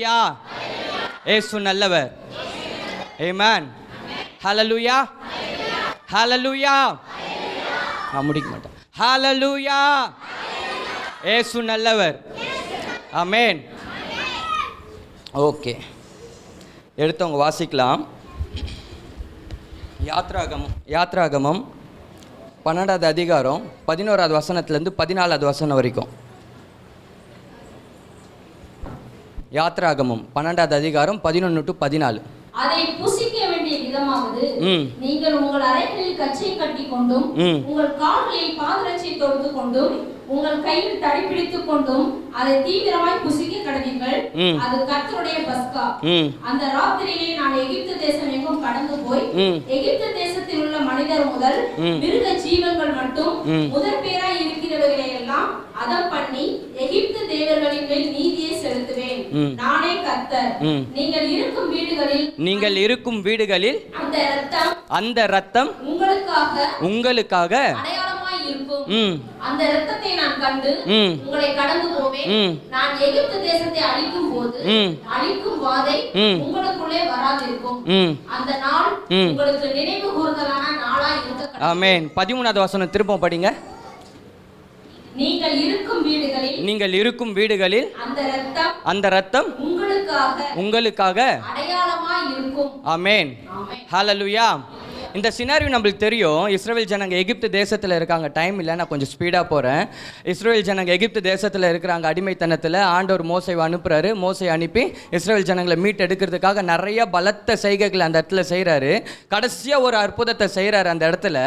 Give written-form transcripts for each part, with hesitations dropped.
ஹல்லேலூயா. இயேசு நல்லவர். ஆமென். ஹல்லேலூயா. ஹல்லேலூயா. நான் முடிக்க மாட்டேன். ஹல்லேலூயா. இயேசு நல்லவர். ஆமென். ஓகே, எடுத்தவங்க வாசிக்கலாம். யாத்ராகமம் 12வது அதிகாரம் 11வது வசனத்திலேருந்து 14வது வசனம் வரைக்கும். யாத்ராகமம் 12வது அதிகாரம் 11 to 14. அதை புசிக்க வேண்டிய விதமாவது, நீங்கள் உங்கள் அறைகளில் கச்சை கட்டி கொண்டும் உங்கள் கால்களில் பாதரட்சை தொடுத்து கொண்டும் உங்கள் கையில் தடிப்பிடித்துக் கொண்டும் அதை தீவிரமாய் புசிக்க கடவீர்கள். அது கர்த்தருடைய பஸ்கா. அந்த ராத்திரியிலே நான் எகிப்து தேசம் எங்கும் கடந்து போய் எகிப்து தேசத்தில் உள்ள மனிதர் முதல் மிருக ஜீவன்கள் மட்டும் முதற் பேராய் இருக்கிறவர்களை எல்லாம் அதம் பண்ணி எகிப்து தேவர்களின் மேல் நீதியை செலுத்துவேன். நானே கர்த்தர். நீங்கள் இருக்கும் வீடுகளில் அந்த இரத்தம் உங்களுக்காக அடையாளமாய் இருக்கும். அந்த இரத்தத்தை நான் கண்டு உங்களை கடந்து போவேன். நான் எகிப்து தேசத்தை அழிக்கும் வாதை உங்களுக்குள்ளே வராதிருக்கும். அந்த நாள் உங்களுக்கு நினைவு கூர்தலான நாளாய் இருக்க. ஆமென். 13வது வசனம் திரும்ப படிங்க. நீங்கள் இருக்கும் வீடுகளில் அந்த இரத்தம் உங்களுக்காக அடையாளமாய் இருக்கும். ஆமென். ஹல்லேலூயா. இந்த சினாரியோ நம்மளுக்கு தெரியும். இஸ்ரவேல் ஜனங்க எகிப்து தேசத்தில் இருக்காங்க. டைம் இல்லை, நான் கொஞ்சம் ஸ்பீடாக போகிறேன். இஸ்ரவேல் ஜனங்க எகிப்து தேசத்தில் இருக்கிறாங்க அடிமைத்தனத்தில். ஆண்டவர் மோசேவை அனுப்புகிறாரு. மோசேயை அனுப்பி இஸ்ரவேல் ஜனங்களை மீட் எடுக்கிறதுக்காக நிறைய பலத்த செய்கைகளை அந்த இடத்துல செய்கிறாரு. கடைசியாக ஒரு அற்புதத்தை செய்கிறாரு அந்த இடத்துல.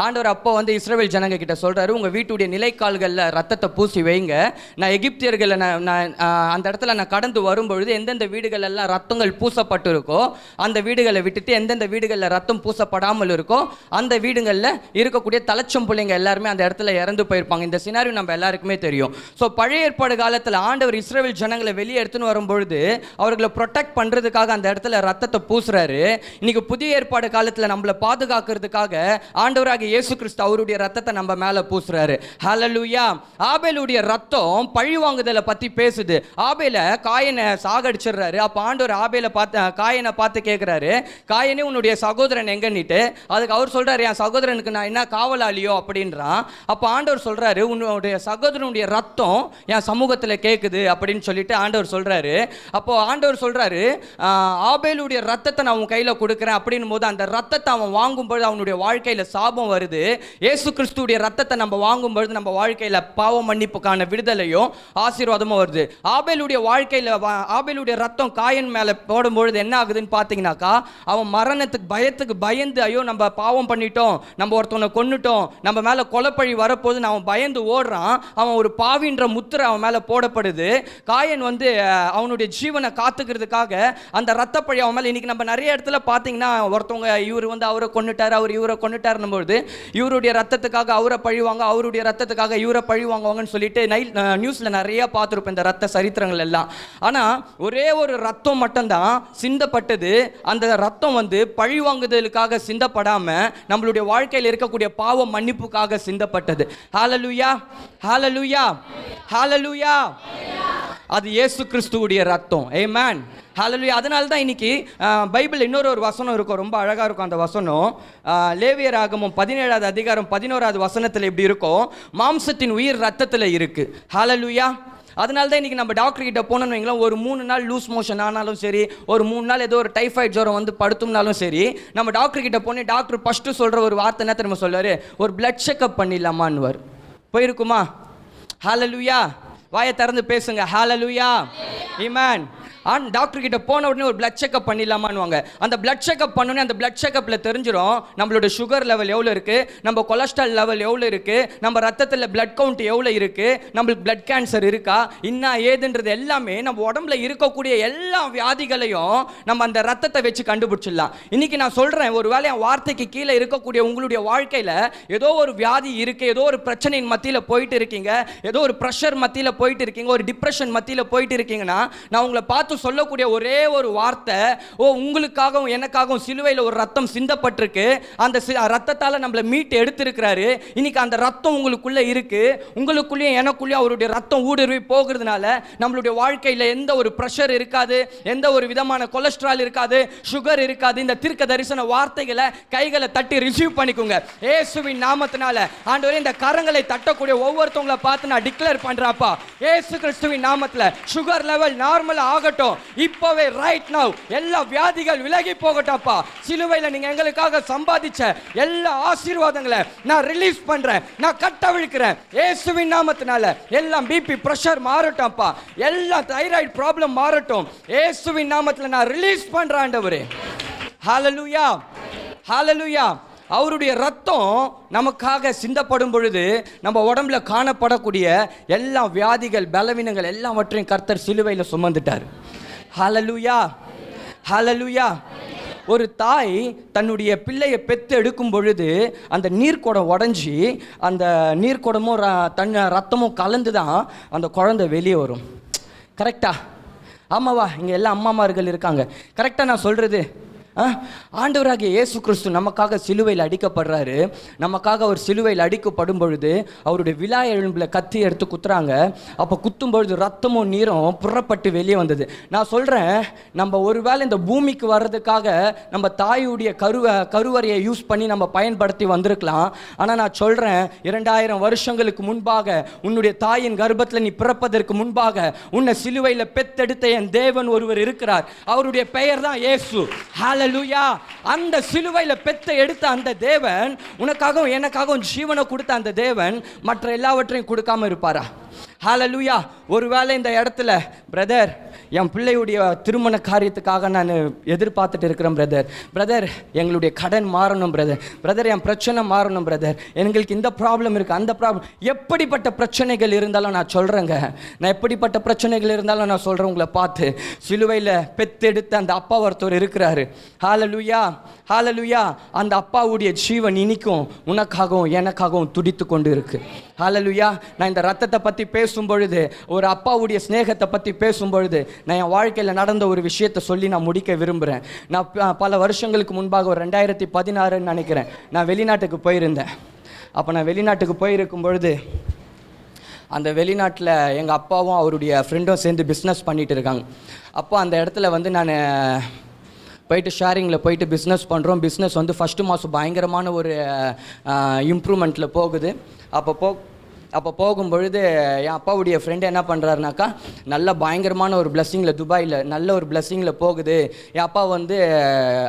ஆண்டவர் அப்போ வந்து இஸ்ரவேல் ஜனங்க கிட்ட சொல்கிறாரு, உங்கள் வீட்டுடைய நிலைக்கால்களில் ரத்தத்தை பூசி வைங்க. நான் எகிப்தியர்களை நான் அந்த இடத்துல நான் கடந்து வரும்பொழுது எந்தெந்த வீடுகள் எல்லாம் ரத்தங்கள் பூசப்பட்டு இருக்கோ அந்த வீடுகளை விட்டுட்டு எந்தெந்த வீடுகளில் ரத்தம் பூசப்படாமல் இருக்கோ அந்த வீடுகளில் இருக்கக்கூடிய தலைச்சம் பிள்ளைங்க எல்லாருமே அந்த இடத்துல இறந்து போயிருப்பாங்க. இந்த சினாரியோ நம்ம எல்லாருக்குமே தெரியும். ஸோ பழைய ஏற்பாடு காலத்தில் ஆண்டவர் இஸ்ரவேல் ஜனங்களை வெளியே எடுத்துன்னு வரும்பொழுது அவர்களை ப்ரொடெக்ட் பண்ணுறதுக்காக அந்த இடத்துல ரத்தத்தை பூசுறாரு. இன்னைக்கு புதிய ஏற்பாடு காலத்தில் நம்மளை பாதுகாக்கிறதுக்காக ஆண்டவராகிய இயேசு கிறிஸ்து அவருடைய ரத்தத்தை நம்ம மேலே பூசுறாரு. ஹல்லேலூயா. ஆபேலுடைய ரத்தம் பழி வாங்குதலை பற்றி பேசுது. ஆபேல காயனை சாகடிச்சிடுறாரு. அப்போ ஆண்டவர் காயனை பார்த்து கேட்குறாரு, காயனே உன்னுடைய சகோதரன் எங்கன்னிட்டு. அதுக்கு அவர் சொல்றாரு, என் சகோதரனுக்கு நான் என்ன காவலாளியோ அப்படின்றான். அப்போ ஆண்டவர் சொல்றாரு, உன்னுடைய சகோதரனுடைய ரத்தம் என் சமூகத்தில் கேட்குது அப்படின்னு சொல்லிட்டு ஆண்டவர் சொல்றாரு. அப்போ ஆண்டவர் சொல்றாரு, ஆபேலுடைய ரத்தத்தை நான் உன் கையில் கொடுக்குறேன் அப்படின்னும் போது அந்த ரத்தத்தை அவன் வாங்கும்போது அவனுடைய வாழ்க்கையில் சாபம் வருது. இயேசு கிறிஸ்துடைய ரத்தத்தை நம்ம வாங்கும்பொழுது நம்ம வாழ்க்கையில் பாவ மன்னிப்புக்கான விடுதலையும் ஆசீர்வாதமும் வருது. ஆபேலுடைய வாழ்க்கையில் ஆபேலுடைய ரத்தம் காயன் மேலே போடும்பொழுது என்ன ஆகுதுன்னு பார்த்தீங்கன்னாக்கா, அவன் மரணத்துக்கு பயந்து ஐயோ நம்ம பாவம் பண்ணிட்டோம், நம்ம ஒருத்தவனை கொன்னுட்டோம், நம்ம மேலே கொலைப்பழி வரப்போது அவன் பயந்து ஓடுறான். அவன் ஒரு பாவின்ற முத்திரை அவன் மேலே போடப்படுது. காயன் வந்து அவனுடைய ஜீவனை காத்துக்கிறதுக்காக அந்த ரத்தப்பழி அவன் மேலே. இன்னைக்கு நம்ம நிறைய இடத்துல பார்த்தீங்கன்னா ஒருத்தவங்க இவர் வந்து அவரை கொன்னுட்டார், அவர் இவரை கொன்னுட்டாருன்னும் பொழுது இவருடைய ரத்தத்துக்காக அவரை பழிவாங்க, அவருடைய ரத்தத்துக்காக இவரை பழி வாங்குவாங்கன்னு சொல்லிட்டு நியூஸில் நிறைய பார்த்துருப்போம் இந்த ரத்த சரித்திரங்கள் எல்லாம். ஆனால் ஒரே ஒரு ரத்தம் மட்டும்தான் சிந்தப்பட்டது. அந்த ரத்தம் வந்து பழி வாங்குதலுக்காக சிந்தப்படாம நம்மளுடைய வாழ்க்கையில் இருக்கக்கூடிய பாவ மன்னிப்புக்காக சிந்தப்பட்டது. ஹல்லேலூயா. ஹல்லேலூயா. ஹல்லேலூயா. அது இயேசு கிறிஸ்துவுடைய ரத்தம். ஆமென். ஹல்லேலூயா. அதனால தான் இன்னைக்கு பைபிள் இன்னொரு வசனம் இருக்கும், ரொம்ப அழகாக இருக்கும் அந்த வசனம். லேவியராகமம் 17வது அதிகாரம் 11வது வசனத்தில் இப்படி இருக்கும், மாம்சத்தின் உயிர் ரத்தத்தில் இருக்கு. ஹல்லேலூயா. அதனால தான் இன்றைக்கி நம்ம டாக்டர் கிட்ட போனோம்னு வைங்களேன், ஒரு 3 நாள் லூஸ் மோஷன் ஆனாலும் சரி, ஒரு 3 நாள் ஏதோ ஒரு டைஃபாய்டு ஜுரம் வந்து படுத்தும்னாலும் சரி, நம்ம டாக்டர் கிட்ட போனே டாக்டர் ஃபஸ்ட்டு சொல்கிற ஒரு வார்த்தை என்ன தெரியுமா சொல்லுவார், ஒரு பிளட் செக்அப் பண்ணிடலாமான்னுவார். போயிருக்குமா? ஹல்லேலூயா. வாயை திறந்து பேசுங்க. ஹல்லேலூயா. ஆமென். டாக்டர் கிட்ட போன உடனே ஒரு பிளட் செக்அப் பண்ணிடலாமான்னுவாங்க. அந்த பிளட் செக்அப் பண்ணோன்னே அந்த பிளட் செக்அப்பில் தெரிஞ்சிடும் நம்மளோட சுகர் லெவல் எவ்வளோ இருக்குது, நம்ம கொலஸ்ட்ரால் லெவல் எவ்வளோ இருக்குது, நம்ம ரத்தத்தில் பிளட் கவுண்ட் எவ்வளோ இருக்குது, நம்மளுக்கு பிளட் கேன்சர் இருக்கா, இன்னும் ஏதுன்றது எல்லாமே நம்ம உடம்புல இருக்கக்கூடிய எல்லா வியாதிகளையும் நம்ம அந்த ரத்தத்தை வச்சு கண்டுபிடிச்சிடலாம். இன்றைக்கி நான் சொல்கிறேன், ஒரு வேளை என் வார்த்தைக்கு கீழே இருக்கக்கூடிய உங்களுடைய வாழ்க்கையில் ஏதோ ஒரு வியாதி இருக்குது, ஏதோ ஒரு பிரச்சனையின் மத்தியில் போயிட்டு இருக்கீங்க, ஏதோ ஒரு ப்ரெஷர் மத்தியில் போயிட்டு இருக்கீங்க, ஒரு டிப்ரெஷன் மத்தியில் போயிட்டு இருக்கீங்கன்னா, நான் உங்களை பார்த்து பார்த்து சொல்லக்கூடிய ஒரே ஒரு வார்த்தை, ஓ உங்களுக்காகவும் எனக்காகவும் சிலுவையில் ஒரு ரத்தம் சிந்தப்பட்டிருக்கு, அந்த ரத்தத்தால் நம்மளை மீட்டு எடுத்திருக்கிறாரு, இன்னைக்கு அந்த ரத்தம் உங்களுக்குள்ளே இருக்கு, உங்களுக்குள்ளேயும் எனக்குள்ளேயும் அவருடைய ரத்தம் ஊடுருவி போகிறதுனால நம்மளுடைய வாழ்க்கையில் எந்த ஒரு ப்ரெஷர் இருக்காது, எந்த ஒரு விதமான கொலஸ்ட்ரால் இருக்காது, சுகர் இருக்காது. இந்த தீர்க்க தரிசன வார்த்தைகளை கைகளை தட்டி ரிசீவ் பண்ணிக்கோங்க இயேசுவின் நாமத்தினால. ஆண்டவரே, இந்த கரங்களை தட்டக்கூடிய ஒவ்வொருத்தவங்களை பார்த்து நான் டிக்ளேர் பண்றேன்ப்பா, இயேசு கிறிஸ்துவின் நாமத்தில் சுகர் லெவல் நார்மல் ஆகட்டும் இப்பவே, ரைட் நவ. எல்லா வியாதிகள் விலகி போகட்டப்பா. சிலுவையில் நீங்க எங்களுக்காக சம்பாதிச்ச எல்லா ஆசீர்வாதங்களை நான் ரிலீஸ் பண்றேன், நான் கட்டவிழ்க்கிறேன் இயேசுவின் நாமத்தினால. எல்லாம் பிபி பிரஷர் மாறட்டும்ப்பா, எல்லா தைராய்டு ப்ராப்ளம் மாறட்டும் இயேசுவின் நாமத்தில் நான் ரிலீஸ் பண்றேன் ஆண்டவரே. ஹல்லேலூயா, ஹல்லேலூயா. அவருடைய ரத்தம் நமக்காக சிந்தப்படும் பொழுது நம்ம உடம்புல காணப்படக்கூடிய எல்லா வியாதிகள், பலவீனங்கள் எல்லாவற்றையும் கர்த்தர் சிலுவையில் சுமந்துட்டார். ஹல்லேலூயா, ஹல்லேலூயா. ஒரு தாய் தன்னுடைய பிள்ளையை பெற்று எடுக்கும் பொழுது அந்த நீர்க்குடம் உடஞ்சி அந்த நீர்க்குடமும் ரத்தமும் கலந்து தான் அந்த குழந்தை வெளியே வரும். கரெக்டா? ஆமாவா? இங்கே எல்லா அம்மாமார்கள் இருக்காங்க. கரெக்டாக நான் சொல்கிறது? ஆண்டவராகிய இயேசு கிறிஸ்து நமக்காக சிலுவையில் அடிக்கப்படுறாரு. நமக்காக அவர் சிலுவையில் அடிக்கப்படும் பொழுது அவருடைய விலா எலும்பில் கத்தி எடுத்து குத்துறாங்க. அப்போ குத்தும் பொழுது ரத்தமும் நீரும் புறப்பட்டு வெளியே வந்தது. நான் சொல்கிறேன், நம்ம ஒருவேளை இந்த பூமிக்கு வர்றதுக்காக நம்ம தாயுடைய கருவறையை யூஸ் பண்ணி நம்ம பயன்படுத்தி வந்திருக்கலாம். ஆனால் நான் சொல்கிறேன், 2000 வருஷங்களுக்கு முன்பாக உன்னுடைய தாயின் கர்ப்பத்தில் நீ பிறப்பதற்கு முன்பாக உன்னை சிலுவையில் பெத்தெடுத்த என் தேவன் ஒருவர் இருக்கிறார். அவருடைய பெயர் தான் இயேசு. ஹல்லேலூயா. அந்த சிலுவையில் பெத்த எடுத்த அந்த தேவன், உனக்காகவும் எனக்காகவும் ஜீவனை கொடுத்த அந்த தேவன் மற்ற எல்லாவற்றையும் கொடுக்காம இருப்பாரா? ஹல்லேலூயா. ஒருவேளை இந்த இடத்துல, பிரதர் என் பிள்ளையுடைய திருமண காரியத்துக்காக நான் எதிர்பார்த்துட்டு இருக்கிறேன் பிரதர் எங்களுடைய கடன் மாறணும் பிரதர் என் பிரச்சனை மாறணும் பிரதர், எங்களுக்கு இந்த ப்ராப்ளம் இருக்குது, அந்த ப்ராப்ளம், எப்படிப்பட்ட பிரச்சனைகள் இருந்தாலும் நான் சொல்கிறேங்க, நான் எப்படிப்பட்ட பிரச்சனைகள் இருந்தாலும் நான் சொல்கிறேன். உங்களை பார்த்து சிலுவையில் பெத்தெடுத்த அந்த அப்பா ஒருத்தர் இருக்கிறாரு. ஹல்லேலூயா, ஹல்லேலூயா. அந்த அப்பாவுடைய ஜீவன் இனிக்கும் உனக்காகவும் எனக்காகவும் துடித்து கொண்டு இருக்கு. ஹல்லேலூயா. நான் இந்த ரத்தத்தை பற்றி பேசும் பொழுது, ஒரு அப்பாவுடைய ஸ்நேகத்தை பற்றி பேசும் பொழுது, நான் என் வாழ்க்கையில் நடந்த ஒரு விஷயத்தை சொல்லி நான் முடிக்க விரும்புகிறேன். நான் பல வருஷங்களுக்கு முன்பாக, ஒரு 2016 நினைக்கிறேன், நான் வெளிநாட்டுக்கு போயிருந்தேன். அப்போ நான் வெளிநாட்டுக்கு போயிருக்கும் பொழுது, அந்த வெளிநாட்டில் எங்கள் அப்பாவும் அவருடைய ஃப்ரெண்டும் சேர்ந்து பிஸ்னஸ் பண்ணிகிட்டு இருக்காங்க. அப்போ அந்த இடத்துல வந்து நான் போயிட்டு ஷேரிங்கில் போயிட்டு பிஸ்னஸ் பண்ணுறோம். பிஸ்னஸ் வந்து ஃபஸ்ட்டு மாதம் பயங்கரமான ஒரு இம்ப்ரூவ்மெண்ட்டில் போகுது. அப்போ போகும்பொழுது என் அப்பாவுடைய ஃப்ரெண்டு என்ன பண்ணுறாருனாக்கா, நல்ல பயங்கரமான ஒரு பிளஸ்ஸிங்கில், துபாயில் நல்ல ஒரு பிளஸ்ஸிங்கில் போகுது. என் அப்பா வந்து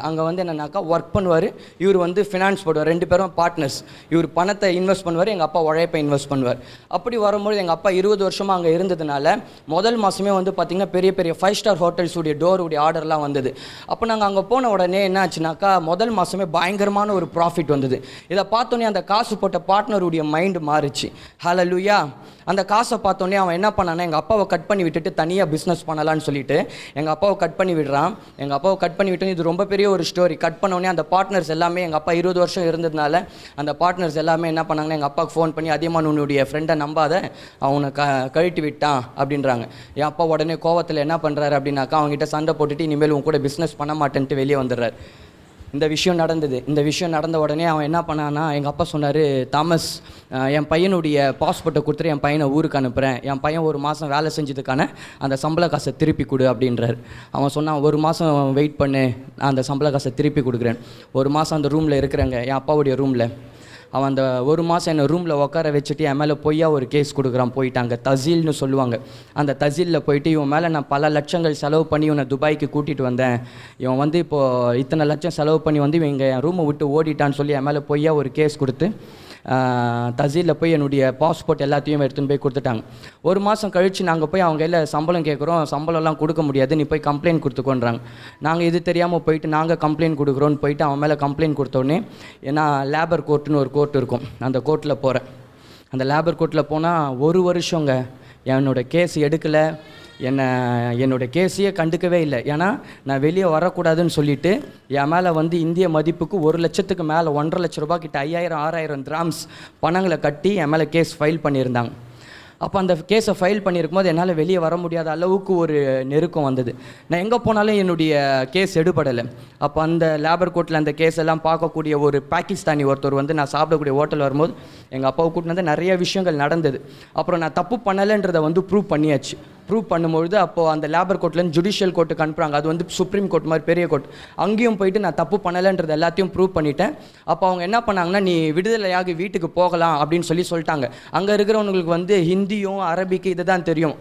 அங்கே வந்து என்னன்னாக்கா ஒர்க் பண்ணுவார், இவர் வந்து ஃபினான்ஸ் போடுவார். 2 பேரும் பார்ட்னர்ஸ். இவர் பணத்தை இன்வெஸ்ட் பண்ணுவார், எங்கள் அப்பா உழைப்பை இன்வெஸ்ட் பண்ணுவார். அப்படி வரும்பொழுது எங்கள் அப்பா 20 வருஷமாக அங்கே இருந்ததுனால முதல் மாதமே வந்து பார்த்திங்கன்னா பெரிய பெரிய 5 ஸ்டார் ஹோட்டல்ஸுடைய டோருடைய ஆர்டர்லாம் வந்தது. அப்போ நாங்கள் அங்கே போன உடனே என்ன ஆச்சுனாக்கா, முதல் மாதமே பயங்கரமான ஒரு ப்ராஃபிட் வந்தது. இதை பார்த்தோன்னே அந்த காசு போட்ட பார்ட்னருடைய மைண்டு மாறிச்சு. ஹல்லேலூயா. அந்த காசை பார்த்தோன்னே அவன் என்ன பண்ணானா, எங்கள் அப்பாவை கட் பண்ணி விட்டுட்டு தனியாக பிஸ்னஸ் பண்ணலான்னு சொல்லிட்டு எங்கள் அப்பாவை கட் பண்ணி விடுறான். எங்கள் அப்பாவை கட் பண்ணி விட்டு, இது ரொம்ப பெரிய ஒரு ஸ்டோரி. கட் பண்ணோடனே அந்த பார்ட்னர்ஸ் எல்லாமே, எங்கள் அப்பா 20 வருஷம் இருந்ததுனால அந்த பார்ட்னர்ஸ் எல்லாமே என்ன பண்ணாங்கன்னா, எங்கள் அப்பாவுக்கு ஃபோன் பண்ணி, அதிகமாக உன்னுடைய ஃப்ரெண்டை நம்பாத, அவனை கழட்டி விட்டான் அப்படின்றாங்க. என் அப்பா உடனே கோவத்தில் என்ன பண்ணுறாரு அப்படின்னாக்கா, அவங்ககிட்ட சண்டை போட்டுட்டு இனிமேல் உன் கூட பிஸ்னஸ் பண்ண மாட்டேன்ட்டு வெளியே வந்துடுறாரு. இந்த விஷயம் நடந்தது. இந்த விஷயம் நடந்த உடனே அவன் என்ன பண்ணான்னா, எங்கள் அப்பா சொன்னார், தாமஸ் என் பையனுடைய பாஸ்போர்ட்டை கொடுத்துட்டு என் பையனை ஊருக்கு அனுப்புகிறேன், என் பையன் 1 மாதம் வேலை செஞ்சதுக்கான அந்த சம்பள காசை திருப்பி கொடு அப்படின்றார். அவன் சொன்னான், 1 மாதம் வெயிட் பண்ணு, நான் அந்த சம்பள காசை திருப்பி கொடுக்குறேன். 1 மாதம் அந்த ரூமில் இருக்கிறேங்க, என் அப்பாவுடைய ரூமில். அவன் அந்த 1 மாதம் என்னை ரூமில் உட்கார வச்சுட்டு என் மேலே பொய்யா ஒரு கேஸ் கொடுக்குறான். போயிட்டாங்க, தசீல்னு சொல்லுவாங்க. அந்த தசீலில் போயிட்டு, இவன் மேலே நான் பல லட்சங்கள் செலவு பண்ணி இவனை துபாய்க்கு கூட்டிகிட்டு வந்தேன், இவன் வந்து இப்போது இத்தனை லட்சம் செலவு பண்ணி வந்து இவன் இங்கே என் ரூமை விட்டு ஓடிட்டான்னு சொல்லி என் மேலே பொய்யா ஒரு கேஸ் கொடுத்து தசீலில் போய் என்னுடைய பாஸ்போர்ட் எல்லாத்தையும் எடுத்துன்னு போய் கொடுத்துட்டாங்க. 1 மாதம் கழித்து நாங்கள் போய் அவங்க கையில் சம்பளம் கேட்குறோம். சம்பளம்லாம் கொடுக்க முடியாது, நீ போய் கம்ப்ளைண்ட் கொடுத்துக்கோன்றாங்க. நாங்கள் இது தெரியாமல் போயிட்டு நாங்கள் கம்ப்ளைண்ட் கொடுக்குறோன்னு போயிட்டு அவன் மேலே கம்ப்ளைண்ட் கொடுத்தோடனே, ஏன்னா லேபர் கோர்ட்டுன்னு ஒரு கோர்ட் இருக்கும், அந்த கோர்ட்டில் போகிறேன். அந்த லேபர் கோர்ட்டில் போனால் 1 வருஷங்க என்னோடய கேஸ் எடுக்கலை, என்னோடய கேஸையே கண்டுக்கவே இல்லை. ஏன்னா நான் வெளியே வரக்கூடாதுன்னு சொல்லிவிட்டு என் மேலே வந்து இந்திய மதிப்புக்கு 1 லட்சத்துக்கு மேலே, 1.5 லட்ச ரூபா கிட்ட 5000 6000 திராம்ஸ் பணங்களை கட்டி என் மேலே கேஸ் ஃபைல் பண்ணியிருந்தாங்க. அப்போ அந்த கேஸை ஃபைல் பண்ணியிருக்கும் போது என்னால் வெளியே வர முடியாத அளவுக்கு ஒரு நெருக்கம் வந்தது. நான் எங்கே போனாலும் என்னுடைய கேஸ் எடுபடலை. அப்போ அந்த லேபர் கோர்ட்டில் அந்த கேஸ் எல்லாம் பார்க்கக்கூடிய ஒரு பாகிஸ்தானி ஒருத்தர் வந்து நான் சாப்பிடக்கூடிய ஹோட்டல் வரும்போது எங்கள் அப்பாவை கூட்டினு வந்து நிறைய விஷயங்கள் நடந்தது. அப்புறம் நான் தப்பு பண்ணலைன்றதை வந்து ப்ரூவ் பண்ணியாச்சு. ப்ரூவ் பண்ணும்பொழுது அப்போது அந்த லேபர் கோர்ட்லேருந்து ஜுடிஷியல் கோர்ட்டுக்கு அனுப்புகிறாங்க. அது வந்து சுப்ரீம் கோர்ட் மாதிரி பெரிய கோர்ட். அங்கேயும் போயிட்டு நான் தப்பு பண்ணலைன்றது எல்லாத்தையும் ப்ரூவ் பண்ணிட்டேன். அப்போ அவங்க என்ன பண்ணாங்கன்னா, நீ விடுதலையாகி வீட்டுக்கு போகலாம் அப்படின்னு சொல்லிட்டாங்க. அங்கே இருக்கிறவங்களுக்கு வந்து ஹிந்தியும் அரபிக்கு இது தான் தெரியும்.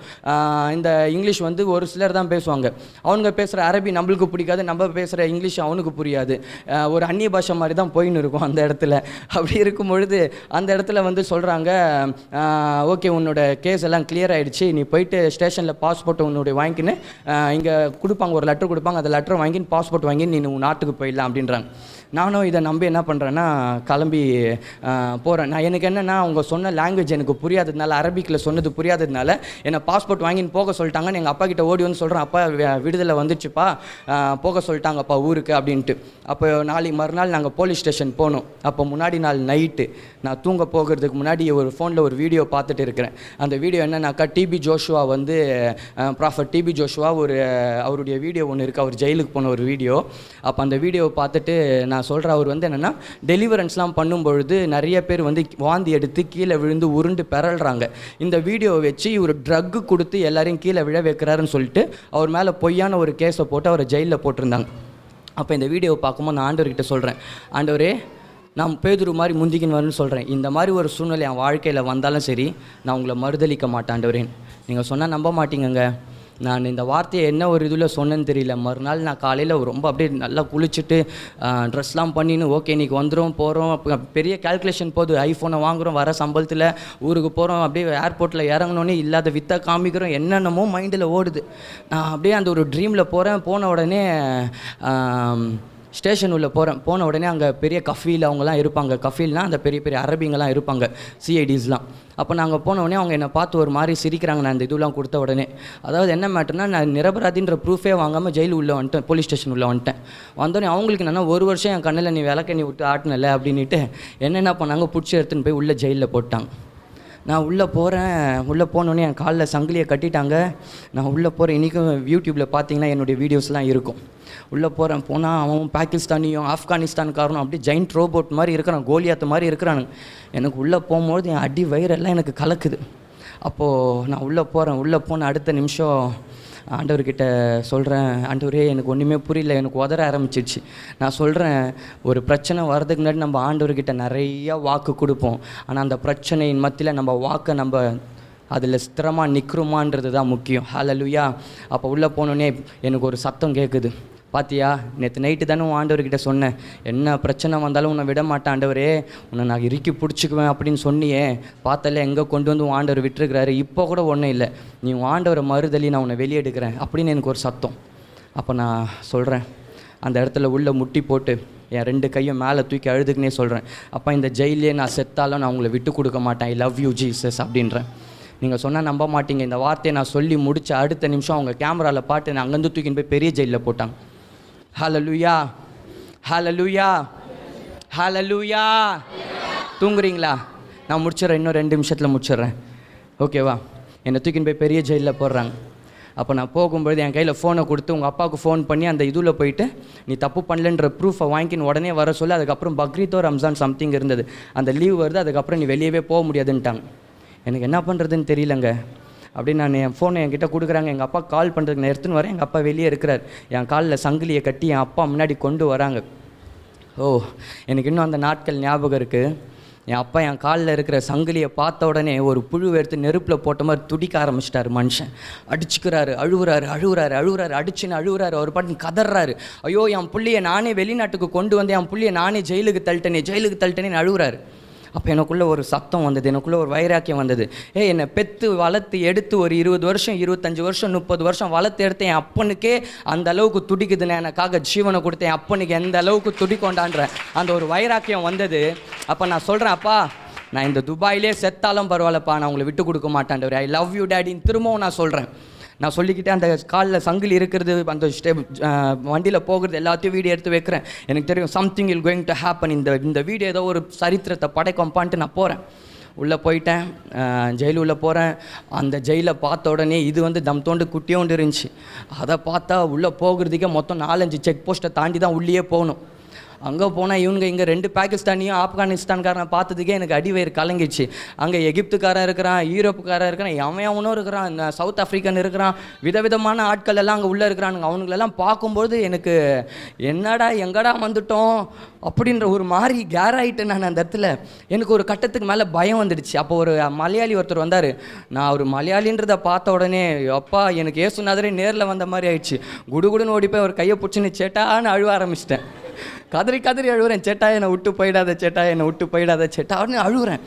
இந்த இங்கிலீஷ் வந்து ஒரு சிலர் தான் பேசுவாங்க. அவனுங்க பேசுகிற அரபி நம்மளுக்கு பிடிக்காது, நம்ம பேசுகிற இங்கிலீஷ் அவனுக்கு புரியாது. ஒரு அந்நிய பாஷை மாதிரி தான் போயின்னு இருக்கும் அந்த இடத்துல. அப்படி இருக்கும் பொழுது அந்த இடத்துல வந்து சொல்கிறாங்க, ஓகே உன்னோட கேஸ் எல்லாம் கிளியர் ஆகிடுச்சு, நீ போயிட்டு ஸ்டேஷனில் பாஸ்போர்ட் உன்னுடைய வாங்கிக்கின்னு இங்கே கொடுப்பாங்க, ஒரு லெட்டர் கொடுப்பாங்க, அந்த லெட்டர் வாங்கி பாஸ்போர்ட் வாங்கி நீ நாட்டுக்கு போயிடலாம் அப்படின்றாங்க. நானும் இதை நம்பி என்ன பண்ணுறேன்னா கிளம்பி போகிறேன். நான் எனக்கு என்னென்னா அவங்க சொன்ன லாங்குவேஜ் எனக்கு புரியாததுனால, அரபிக்கில் சொன்னது புரியாததுனால என்னை பாஸ்போர்ட் வாங்கின்னு போக சொல்லிட்டாங்கன்னு எங்கள் அப்பா கிட்ட ஓடி வந்து சொல்கிறேன், அப்பா விடுதலை வந்துச்சுப்பா, போக சொல்லிட்டாங்கப்பா ஊருக்கு அப்படின்ட்டு. அப்போ மறுநாள் நாங்கள் போலீஸ் ஸ்டேஷன் போனோம். அப்போ முன்னாடி நாள் நைட்டு நான் தூங்க போகிறதுக்கு முன்னாடி ஒரு ஃபோனில் ஒரு வீடியோ பார்த்துட்டு இருக்கிறேன். அந்த வீடியோ என்னன்னாக்கா, டிபி ஜோஷுவா வந்து ப்ராஃபட் டிபி ஜோஷுவா அவருடைய வீடியோ ஒன்று இருக்குது, அவர் ஜெயிலுக்கு போன ஒரு வீடியோ. அப்போ அந்த வீடியோவை பார்த்துட்டு நான் சொல்கிறேன், அவர் வந்து என்னென்னா டெலிவரன்ஸ்லாம் பண்ணும்பொழுது நிறைய பேர் வந்து வாந்தி எடுத்து கீழே விழுந்து உருண்டு பெறல்றாங்க. இந்த வீடியோவை வச்சு இவர் ட்ரக்கு கொடுத்து எல்லாரையும் கீழே விழ வைக்கிறாருன்னு சொல்லிட்டு அவர் மேலே பொய்யான ஒரு கேஸை போட்டு அவரை ஜெயிலில் போட்டிருந்தாங்க. அப்போ இந்த வீடியோவை பார்க்கும்போது நான் ஆண்டவர்கிட்ட சொல்கிறேன், ஆண்டவரே நான் பேதுரு மாதிரி முந்திக்கின்னு வரணும்னு சொல்கிறேன். இந்த மாதிரி ஒரு சூழ்நிலை என் வாழ்க்கையில் வந்தாலும் சரி, நான் உங்களை மறுதளிக்க மாட்டேன் ஆண்டவரே. நீங்கள் சொன்னால் நம்ப மாட்டீங்கங்க, நான் இந்த வார்த்தையை என்ன ஒரு இதில் சொன்னேன்னு தெரியல. மறுநாள் நான் காலையில் ரொம்ப அப்படியே நல்லா குளிச்சுட்டு ட்ரெஸ்லாம் பண்ணின்னு, ஓகே இன்றைக்கி வந்துடும் போகிறோம், பெரிய கேல்குலேஷன் போகுது, ஐஃபோனை வாங்குகிறோம், வர சம்பளத்தில் ஊருக்கு போகிறோம், அப்படியே ஏர்போர்ட்டில் இறங்கினோன்னே இல்லாத வித்தை காமிக்கிறோம், என்னென்னமோ மைண்டில் ஓடுது. நான் அப்படியே அந்த ஒரு ட்ரீமில் போகிறேன். போன உடனே ஸ்டேஷன் உள்ளே போன உடனே அங்கே பெரிய கஃபீல் அவங்கெல்லாம் இருப்பாங்க. கஃபீல்னால் அந்த பெரிய பெரிய அரபிங்கெல்லாம் இருப்பாங்க, சிஐடிஸ்லாம். அப்போ நாங்கள் போன உடனே அவங்க என்னை பார்த்து ஒரு மாதிரி சிரிக்கிறாங்க. நான் இந்த இதெல்லாம் கொடுத்த உடனே, அதாவது என்ன மேட்டர்னா, நான் நிரபராதின்ற ப்ரூஃபே வாங்காமல் ஜெயில் உள்ளே வந்துட்டேன், போலீஸ் ஸ்டேஷன் உள்ளே வந்துட்டேன். வந்தோடனே அவங்களுக்கு என்னென்னா, ஒரு வருஷம் என் கண்ணில் நீ விளக்கண்ணி விட்டு ஆட்டினல அப்படின்ட்டு என்ன பண்ணாங்க, பிடிச்சி எடுத்துன்னு போய் உள்ளே ஜெயிலில் போட்டாங்க. நான் உள்ளே போகிறேன். உள்ளே போனோடனே என் காலில் சங்கிலியை கட்டிட்டாங்க. நான் உள்ளே போகிறேன். இன்றைக்கும் யூடியூப்பில் பார்த்தீங்கன்னா என்னுடைய வீடியோஸ்லாம் இருக்கும். உள்ளே போனால் அவன் பாகிஸ்தானியும் ஆப்கானிஸ்தான்காரனும் அப்படியே ஜெயிண்ட் ரோபோட் மாதிரி இருக்கிறான், கோலியாத்து மாதிரி இருக்கிறானுங்க. எனக்கு உள்ளே போகும்போது என் அடி வயிறெல்லாம் எனக்கு கலக்குது. அப்போது நான் உள்ளே போன அடுத்த நிமிஷம் ஆண்டவர்கிட்ட சொல்கிறேன், ஆண்டவரே எனக்கு ஒன்றுமே புரியல, எனக்கு உதற ஆரம்பிச்சிடுச்சு. நான் சொல்கிறேன், ஒரு பிரச்சனை வர்றதுக்கு முன்னாடி நம்ம ஆண்டவர்கிட்ட நிறையா வாக்கு கொடுப்போம். ஆனால் அந்த பிரச்சனையின் மத்தியில் நம்ம வாக்கை நம்ம அதில் ஸ்திரமாக நிற்கிறோமான்றது தான் முக்கியம். ஹல்லேலூயா. அப்போ உள்ளே போனோடனே எனக்கு ஒரு சத்தம் கேட்குது, பாத்தியா நேற்று நைட்டு தானே உன் ஆண்டவர்கிட்ட சொன்னேன், என்ன பிரச்சனை வந்தாலும் உன்னை விட மாட்டேன் ஆண்டவரே, உன்னை நான் இறுக்கி பிடிச்சிக்குவேன் அப்படின்னு சொன்னியே, பார்த்தாலே எங்கே கொண்டு வந்து உன் ஆண்டவர் விட்டுருக்கிறாரு, இப்போ கூட ஒன்றும் இல்லை, நீ உன் ஆண்டவரை மறுதலி நான் உன்னை வெளியே எடுக்கிறேன் அப்படின்னு எனக்கு ஒரு சத்தம். அப்போ நான் சொல்கிறேன், அந்த இடத்துல உள்ளே முட்டி போட்டு என் 2 கையும் மேலே தூக்கி அழுதுக்குனே சொல்கிறேன், அப்போ இந்த ஜெயிலே நான் செத்தாலும் நான் உங்களை விட்டு கொடுக்க மாட்டேன், ஐ லவ் யூ ஜீசஸ் அப்படின்றேன். நீங்கள் சொன்னால் நம்ப மாட்டீங்க, இந்த வார்த்தையை நான் சொல்லி முடித்த அடுத்த நிமிஷம் அவங்க கேமராவில் பாட்டு நான் அங்கேருந்து தூக்கின்னு போய் பெரிய ஜெயிலில் போட்டாங்க. ஹல்லேலூயா, ஹல்லேலூயா, ஹல்லேலூயா. தூங்குறீங்களா? நான் முடிச்சிடுறேன், இன்னும் 2 நிமிஷத்தில் முடிச்சிடுறேன், ஓகேவா? என்னை தூக்கின்னு போய் பெரிய ஜெயிலில் போடுறாங்க. அப்போ நான் போகும்பொழுது என் கையில் ஃபோனை கொடுத்து உங்கள் அப்பாவுக்கு ஃபோன் பண்ணி அந்த இதில் போயிட்டு நீ தப்பு பண்ணலன்ற ப்ரூஃபை வாங்கின்னு உடனே வர சொல்லி, அதுக்கப்புறம் பக்ரீத்தோ ரம்ஜான் சம்திங் இருந்தது, அந்த லீவ் வருது, அதுக்கப்புறம் நீ வெளியவே போக முடியாதுன்ட்டாங்க. எனக்கு என்ன பண்ணுறதுன்னு தெரியலங்க. அப்படின்னு நான் என் ஃபோனை என்கிட்ட கொடுக்குறாங்க. எங்கள் அப்பா கால் பண்ணுறதுக்கு நான் எடுத்துன்னு வரேன். எங்கள் அப்பா வெளியே இருக்கிறார். என் காலில் சங்கிலியை கட்டி என் அப்பா முன்னாடி கொண்டு வராங்க. ஓ, எனக்கு இன்னும் அந்த நாட்கள் ஞாபகம் இருக்குது. என் அப்பா என் காலில் இருக்கிற சங்கிலியை பார்த்த உடனே ஒரு புழு எடுத்து நெருப்பில் போட்ட மாதிரி துடிக்க ஆரம்பிச்சிட்டாரு மனுஷன். அடிச்சுக்கிறாரு, அழுவுறாரு, அடிச்சுன்னு அழுவுறாரு. அவர் பாட்டு கதறாரு, ஐயோ என் புள்ளையை நானே வெளிநாட்டுக்கு கொண்டு வந்து என் புள்ளையை நானே ஜெயிலுக்கு தள்ளிட்டேனேன்னு அழுவுறாரு. அப்போ எனக்குள்ளே ஒரு சத்தம் வந்தது, எனக்குள்ளே ஒரு வைராக்கியம் வந்தது. என்னை பெற்று வளர்த்து எடுத்து ஒரு 20 வருஷம் 25 வருஷம் 30 வருஷம் வளர்த்து எடுத்து என் அப்பனுக்கே அந்த அளவுக்கு துடிக்குதுன்னு, எனக்காக ஜீவனை கொடுத்தேன், என் அப்பனுக்கு எந்த அளவுக்கு துடிக்கொண்டான்ற அந்த ஒரு வைராக்கியம் வந்தது. அப்போ நான் சொல்கிறேன், அப்பா நான் இந்த துபாயிலே செத்தாலும் பரவாயில்லப்பா, நான் உங்களை விட்டு கொடுக்க மாட்டேன், ஐ லவ் யூ டேடின்னு திரும்பவும் நான் சொல்கிறேன். நான் சொல்லிக்கிட்டே அந்த காலில் சங்கிலி இருக்கிறது, அந்த வண்டியில் போகிறது எல்லாத்தையும் வீடியோ எடுத்து வைக்கிறேன். எனக்கு தெரியும் something will going to happen, இந்த வீடியோ ஏதோ ஒரு சரித்திரத்தை படைக்கம்பான்ட்டு நான் போகிறேன். உள்ளே போயிட்டேன். ஜெயில் உள்ளே போகிறேன். அந்த ஜெயிலை பார்த்த உடனே இது வந்து தம் தோண்டு குட்டியோண்டு இருந்துச்சு. அதை பார்த்தா உள்ளே போகிறதுக்கே மொத்தம் 4-5 செக் போஸ்ட்டை தாண்டி தான் உள்ளே போகணும். அங்கே போனால் இவங்க இங்கே 2 பாகிஸ்தானியும் ஆப்கானிஸ்தான்காரனை பார்த்ததுக்கே எனக்கு அடிவயிறு கலங்கிடுச்சு. அங்கே எகிப்துக்காரன் இருக்கிறான், யூரோப்புக்காரன் இருக்கிறான், அவனும் இருக்கிறான், சவுத் ஆஃப்ரிக்கன் இருக்கிறான், விதவிதமான ஆட்கள் எல்லாம் அங்கே உள்ளே இருக்கிறானுங்க. அவனுங்களெல்லாம் பார்க்கும்போது எனக்கு என்னடா எங்கடா வந்துட்டோம் அப்படின்ற ஒரு மாதிரி கேராயிட்டேன் நான் அந்த இடத்துல. எனக்கு ஒரு கட்டத்துக்கு மேலே பயம் வந்துடுச்சு. அப்போ ஒரு மலையாளி ஒருத்தர் வந்தார். நான் ஒரு மலையாளின்றதை பார்த்த உடனே அப்பா எனக்கு ஏசுநாதரே நேரில் வந்த மாதிரி ஆயிடுச்சு. குடுகுடுன்னு ஓடி போய் ஒரு கையை பிடிச்சின்னு சேட்டான்னு அழுவ ஆரம்பிச்சிட்டேன். கதறி அழுவுறேன். சேட்டா என்னை விட்டு போயிடாத, சேட்டா என்னை விட்டு போயிடாத சேட்டான்னு அழுவுறேன்.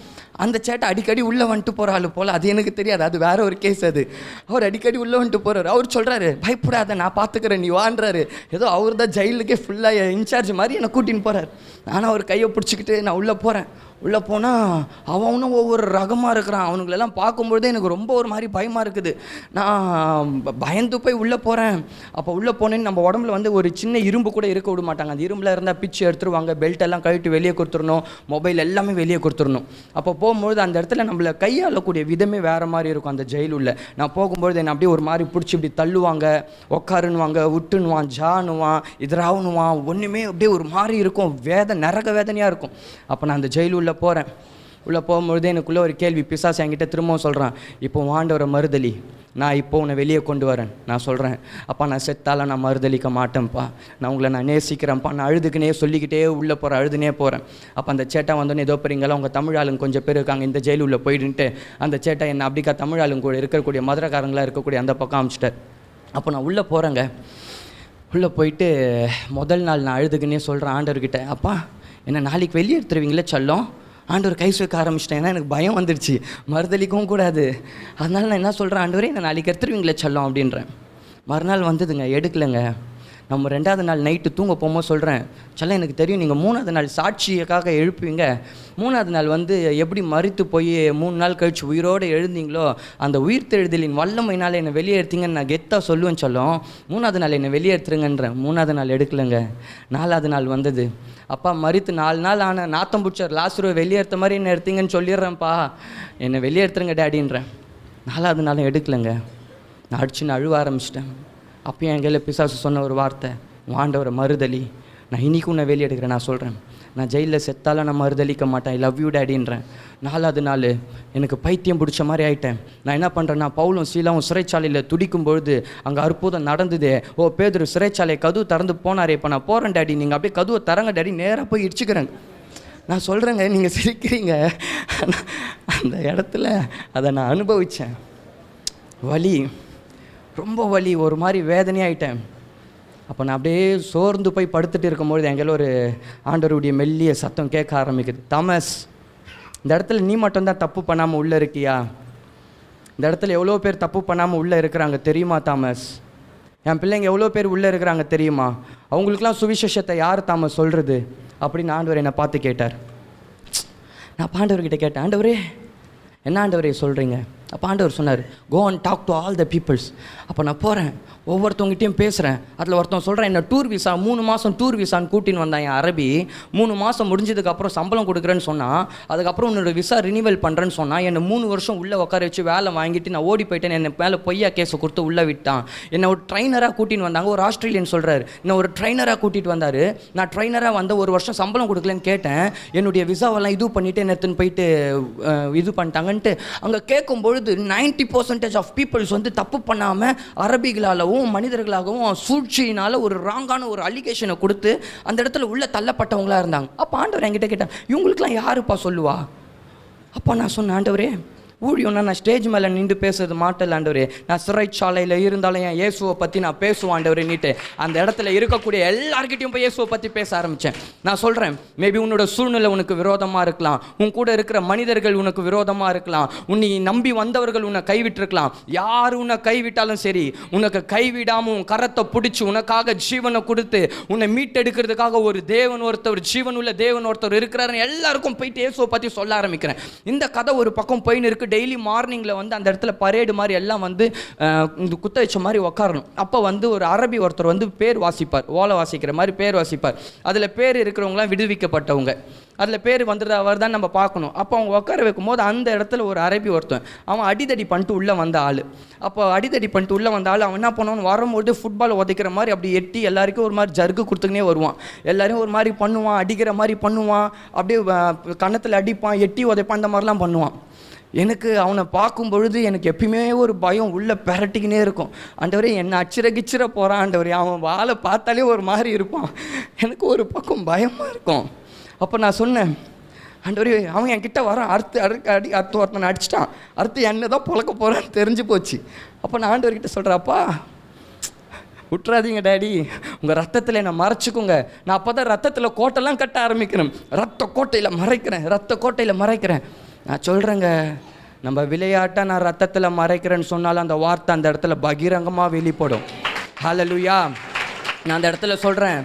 அந்த சேட்டை அடிக்கடி உள்ளே வந்துட்டு போகிற ஆள் போல். அது எனக்கு தெரியாது, அது வேற ஒரு கேஸ். அது அவர் அடிக்கடி உள்ளே வந்துட்டு போகிறார். அவர் சொல்கிறாரு பயப்படாத நான் பார்த்துக்கிறேன் நீ வான்றாரு. ஏதோ அவர் தான் ஜெயிலுக்கே ஃபுல்லாக இன்சார்ஜ் மாதிரி என்னை கூட்டின்னு போகிறார். நானும் அவர் கையை பிடிச்சிக்கிட்டு நான் உள்ளே போகிறேன். உள்ளே போனால் அவனும் ஒவ்வொரு ரகமாக இருக்கிறான். அவனுங்களெல்லாம் பார்க்கும்பொழுதே எனக்கு ரொம்ப ஒரு மாதிரி பயமாக இருக்குது. நான் பயந்து போய் உள்ளே போகிறேன். அப்போ உள்ளே போனேன்னு நம்ம உடம்புல வந்து ஒரு சின்ன இரும்பு கூட இருக்க விட மாட்டாங்க. அந்த இரும்பில் இருந்தால் பிச்சு எடுத்துருவாங்க. பெல்ட் எல்லாம் கழட்டி வெளியே கொடுத்துடணும், மொபைல் எல்லாமே வெளியே கொடுத்துடணும். அப்போ போகும்பொழுது அந்த இடத்துல நம்மளை கையாளக்கூடிய விதமே வேறு மாதிரி இருக்கும். அந்த ஜெயிலுள்ள நான் போகும்பொழுது என்னை அப்படியே ஒரு மாதிரி பிடிச்சி இப்படி தள்ளுவாங்க, உட்காருன்னுவாங்க, விட்டுன்னுவான், ஜானுவான், இதராகணுவான், ஒன்றுமே அப்படியே ஒரு மாதிரி இருக்கும். நரக வேதனையாக இருக்கும். அப்போ நான் அந்த ஜெயிலுள்ள போகிறேன். உள்ளே போகும்பொழுது எனக்குள்ளே ஒரு கேள்வி பிசாசு என்கிட்ட திரும்பவும் சொல்கிறான், இப்போ ஆண்டவரை மறுதலி, நான் இப்போ உன்னை வெளியே கொண்டு வரேன். நான் சொல்கிறேன் அப்பா நான் செத்தால நான் மறுதலிக்க மாட்டேன்ப்பா, நான் உங்களை நான் நேசிக்கிறேன்ப்பா. நான் அழுதுக்குனே சொல்லிக்கிட்டே உள்ளே போகிறேன், அழுதுனே போகிறேன். அப்போ அந்த சேட்டா வந்தோன்னே ஏதோ பெரியங்களா உங்கள் தமிழ் ஆளுங்க கொஞ்சம் பேர் இருக்காங்க இந்த ஜெயிலு உள்ளே போயிட்டுன்ட்டு அந்த சேட்டா என்னை அப்படிக்கா தமிழ் ஆளுங்க கூட இருக்கக்கூடிய மதுரக்காரங்களாக இருக்கக்கூடிய அந்த பக்கம் அமிச்சிட்டார். அப்போ நான் உள்ளே போகிறேங்க. உள்ளே போயிட்டு முதல் நாள் நான் அழுதுக்குன்னே சொல்கிறேன் ஆண்டவர்கிட்ட, அப்பா என்ன நாளைக்கு வெளியே எடுத்துருவீங்களே சொல்லும். ஆண்டவர் கை வைக்க ஆரம்பிச்சிட்டேன். ஏன்னா எனக்கு பயம் வந்துடுச்சு, மறுதளிக்கவும் கூடாது. அதனால நான் என்ன சொல்கிறேன், ஆண்டவரே என்ன நாளைக்கு எடுத்துருவீங்களே சொல்லும் அப்படின்றேன். மறுநாள் வந்ததுங்க, எடுக்கலைங்க. நம்ம 2வது நாள் நைட்டு தூங்க போகும்போது சொல்கிறேன், சொல்ல எனக்கு தெரியும் நீங்கள் 3வது நாள் சாட்சியக்காக எழுப்புவீங்க, 3வது நாள் வந்து எப்படி மறித்து போய் 3 நாள் கழிச்சு உயிரோடு எழுந்தீங்களோ அந்த உயிர்த்தெழுதலின் வல்லமையினால் என்னை வெளியே எடுத்தீங்கன்னு நான் கெத்தாக சொல்லுவேன்னு சொல்லும். 3வது நாள் என்னை வெளியே எடுத்துருங்கன்றேன். 3வது நாள் எடுக்கலைங்க. 4வது நாள் வந்தது. அப்பா மறித்து 4 நாள் ஆன நாத்தம் பிடிச்சார் லாஸ்ரு வெளியே எடுத்த மாதிரி என்ன எடுத்தீங்கன்னு சொல்லிடுறேன்ப்பா, என்னை வெளியே எடுத்துருங்க டேடின்றேன். 4வது நாளும் எடுக்கலைங்க. நான் அடிச்சுன்னு அழுவ ஆரம்பிச்சிட்டேன். அப்பயும் என் கையில் பிசாசு சொன்ன ஒரு வார்த்தை, ஆண்டவரை மறுதலி, நான் இன்றைக்கும் உன்னை வெளியே எடுக்கிறேன். நான் சொல்கிறேன் நான் ஜெயிலில் செத்தாலும் நான் மறுதளிக்க மாட்டேன், ஐ லவ் யூ டேடின்றேன். 4வது நாள் எனக்கு பைத்தியம் பிடிச்ச மாதிரி ஆகிட்டேன். நான் என்ன பண்ணுறேன்னா பவுலும் சீலாவும் சிறைச்சாலையில் துடிக்கும் பொழுது அங்கே அற்புதம் நடந்தது. ஓ பேதுரு சிறைச்சாலை கதவு திறந்து போனாரே, இப்போ நான் போகிறேன் டேடி, நீங்கள் அப்படியே கதவை தரங்க டேடி, நேராக போய் இடிச்சுக்கிறேங்க. நான் சொல்கிறேங்க, நீங்கள் சிரிக்கிறீங்க, அந்த இடத்துல அதை நான் அனுபவித்தேன். வலி, ரொம்ப வலி, ஒரு மாதிரி வேதனையாயிட்டேன். அப்போ நான் அப்படியே சோர்ந்து போய் படுத்துட்டு இருக்கும்பொழுது எங்களை ஒரு ஆண்டவருடைய மெல்லிய சத்தம் கேட்க ஆரம்பிக்குது, தாமஸ் இந்த இடத்துல நீ மட்டும்தான் தப்பு பண்ணாமல் உள்ளே இருக்கியா? இந்த இடத்துல எவ்வளோ பேர் தப்பு பண்ணாமல் உள்ளே இருக்கிறாங்க தெரியுமா தாமஸ்? என் பிள்ளைங்க எவ்வளோ பேர் உள்ளே இருக்கிறாங்க தெரியுமா? அவங்களுக்கெல்லாம் சுவிசேஷத்தை யார் தாமஸ் சொல்கிறது அப்படின்னு ஆண்டவர் என்னை பார்த்து கேட்டார். நான் ஆண்டவர்கிட்ட கேட்டேன், ஆண்டவரே என்ன ஆண்டவரே சொல்கிறீங்க? அப்போ ஆண்டவர் சொன்னார், go and talk to all the peoples. அப்போ நான் போகிறேன், ஒவ்வொருத்தவங்ககிட்டையும் பேசுகிறேன். அதில் ஒருத்தன் சொல்கிறேன், என்ன டூர் விசா 3 மாதம் டூர் விசான்னு கூட்டின்னு வந்தான் என் அரபி. 3 மாதம் முடிஞ்சதுக்கப்புறம் சம்பளம் கொடுக்குறேன்னு சொன்னான். அதுக்கப்புறம் உன்னோட விசா ரினிவல் பண்ணுறேன்னு சொன்னான். என்னை 3 வருஷம் உள்ளே உட்கார வச்சு வேலை வாங்கிட்டு நான் ஓடி போயிட்டேன். என்னை மேலே பொய்யா கேஸை கொடுத்து உள்ளே விட்டான். என்னை ஒரு ட்ரைனராக கூட்டின்னு வந்தாங்க. ஒரு ஆஸ்திரேலியன் சொல்கிறார், என்னை ஒரு ட்ரைனராக கூட்டிகிட்டு வந்தார். நான் ட்ரைனராக வந்த 1 வருஷம் சம்பளம் கொடுக்கலன்னு கேட்டேன். என்னுடைய விசாவெல்லாம் இது பண்ணிவிட்டு என்ன எடுத்துன்னு போயிட்டு இது பண்ணிட்டாங்கன்ட்டு அங்கே கேட்கும்பொழுது 90% ஆஃப் பீப்புள்ஸ் வந்து தப்பு பண்ணாமல் அரபிகளாகவும் மனிதர்களாகவும் சூழ்ச்சியினால் ஒரு ராங்கான ஒரு அலிகேஷனை கொடுத்து அந்த இடத்துல உள்ள தள்ளப்பட்டவங்களாக இருந்தாங்க. அப்போ ஆண்டவர் என்கிட்ட கேட்டேன், இவங்களுக்கெல்லாம் யாருப்பா சொல்லுவா? அப்போ நான் சொன்னேன், ஆண்டவரே ஊழியம்னா நான் ஸ்டேஜ் மேலே நின்று பேசுறது மாட்டல ஆண்டவரே, நான் சிறைச்சாலையில் இருந்தாலும் என் இயேசுவை பற்றி நான் பேசுவேன் ஆண்டவரே நீட்டு அந்த இடத்துல இருக்கக்கூடிய எல்லார்கிட்டையும் போய் இயேசுவை பற்றி பேச ஆரம்பித்தேன். நான் சொல்கிறேன், மேபி உன்னோட சூழ்நிலை உனக்கு விரோதமாக இருக்கலாம், உன் கூட இருக்கிற மனிதர்கள் உனக்கு விரோதமாக இருக்கலாம், உன்னை நம்பி வந்தவர்கள் உன்னை கைவிட்டிருக்கலாம். யார் உன்னை கைவிட்டாலும் சரி, உனக்கு கைவிடாமல் உன் கரத்தை பிடிச்சி உனக்காக ஜீவனை கொடுத்து உன்னை மீட்டெடுக்கிறதுக்காக ஒரு தேவன் ஒருத்தர், ஜீவன் உள்ள தேவன் ஒருத்தர் இருக்கிறாருன்னு எல்லாருக்கும் போயிட்டு இயேசுவை பற்றி சொல்ல ஆரம்பிக்கிறேன். இந்த கதை ஒரு பக்கம் போயின்னு இருக்கு. எங்களுக்கு டெய்லி மார்னிங்கில் வந்து அந்த இடத்துல பரேடு மாதிரி எல்லாம் வந்து இந்த குத்த வச்ச மாதிரி உட்காரணும். அப்போ வந்து ஒரு அரபி ஒருத்தர் வந்து பேர் வாசிப்பார், ஓலை வாசிக்கிற மாதிரி பேர் வாசிப்பார். அதில் பேர் இருக்கிறவங்களாம் விடுவிக்கப்பட்டவங்க, அதில் பேர் வந்துடுது அவர் தான் நம்ம பார்க்கணும். அப்போ அவங்க உட்கார வைக்கும்போது அந்த இடத்துல ஒரு அரபி ஒருத்தன் அவன் அடிதடி பண்ணிட்டு உள்ளே வந்த ஆள். அப்போ அடிதடி பண்ணிட்டு உள்ளே வந்த ஆள் அவன் என்ன பண்ணுவான்னு வரும்போது ஃபுட்பால் உதைக்கிற மாதிரி அப்படி எட்டி எல்லாருக்கும் ஒரு மாதிரி ஜர்க்கு கொடுத்துக்கினே வருவான். எல்லாரையும் ஒரு மாதிரி பண்ணுவான், அடிக்கிற மாதிரி பண்ணுவான், அப்படியே கன்னத்தில் அடிப்பான், எட்டி உதைப்பான், அந்த மாதிரிலாம் பண்ணுவான். எனக்கு அவனை பார்க்கும் பொழுது எனக்கு எப்பயுமே ஒரு பயம் உள்ளே பெரட்டிக்கினே இருக்கும். ஆண்டவரே என்னை அச்சிர போகிறான் ஆண்டவரே, அவன் வாழை பார்த்தாலே ஒரு மாதிரி இருப்பான். எனக்கு ஒரு பக்கம் பயமாக இருக்கும். அப்போ நான் சொன்னேன், ஆண்டவரே அவன் என்கிட்ட வரான், அடுத்து ஒருத்தனை அடிச்சிட்டான், அடுத்து என்ன தான் பொழக்க போகிறான்னு தெரிஞ்சு போச்சு. அப்போ நான் ஆண்டவர்கிட்ட சொல்கிறேன்ப்பா விட்டுறாதீங்க டேடி, உங்கள் ரத்தத்தில் என்னை மறைச்சிக்கோங்க. நான் அப்போ தான் ரத்தத்தில் கோட்டைலாம் கட்ட ஆரம்பிக்கிறேன், ரத்த கோட்டையில் மறைக்கிறேன். நான் சொல்கிறேங்க, நம்ம விளையாட்டாக நான் ரத்தத்தில் மறைக்கிறேன்னு சொன்னாலும் அந்த வார்த்தை அந்த இடத்துல பகிரங்கமாக வெளிப்படும். ஹல்லேலூயா. நான் அந்த இடத்துல சொல்கிறேன்,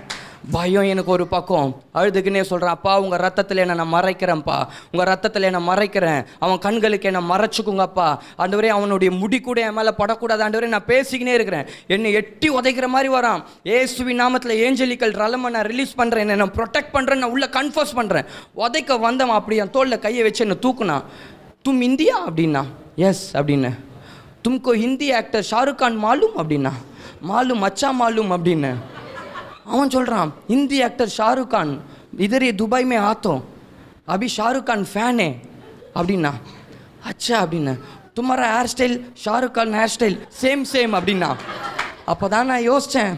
பயம் எனக்கு ஒரு பக்கம், அழுதுக்குன்னே சொல்கிறேன், அப்பா உங்கள் ரத்தத்தில் என்ன நான் மறைக்கிறேன்ப்பா, உங்கள் ரத்தத்தில் என்ன மறைக்கிறேன், அவன் கண்களுக்கு என்ன மறைச்சிக்குங்கப்பா ஆண்டவரே, அவனுடைய முடி கூட என் மேலே படக்கூடாது ஆண்டவரே. நான் பேசிக்கினே இருக்கிறேன், என்னை எட்டி உதைக்கிற மாதிரி வரான். இயேசுவின் நாமத்தில் ஏஞ்சலிக்கல் ரலமை நான் ரிலீஸ் பண்ணுறேன், என்னை நான் ப்ரொடெக்ட் பண்ணுறேன், நான் உள்ளே கன்ஃபர்ஸ் பண்ணுறேன். உதைக்க வந்தவன் அப்படி என் தோளில் கையை வச்சு என்னை தூக்குனான். தும் இந்தியா அப்படின்னா எஸ் அப்படின்னு. தும்கோ ஹிந்தி ஆக்டர் ஷாருக் கான் மாலும் அப்படின்னா, மாலும் அச்சா மாலும் அப்படின்னு. அவன் சொல்கிறான், हिंदी एक्टर शाहरुख खान इधर ये दुबई में आतो अभी शाहरुख खान फैन है அப்படின்னா. அச்சா அப்படின்னா, तुम्हारा hair style Shahrukh Khan hair style same அப்படின்னா. அப்போ தான் நான் யோசித்தேன்,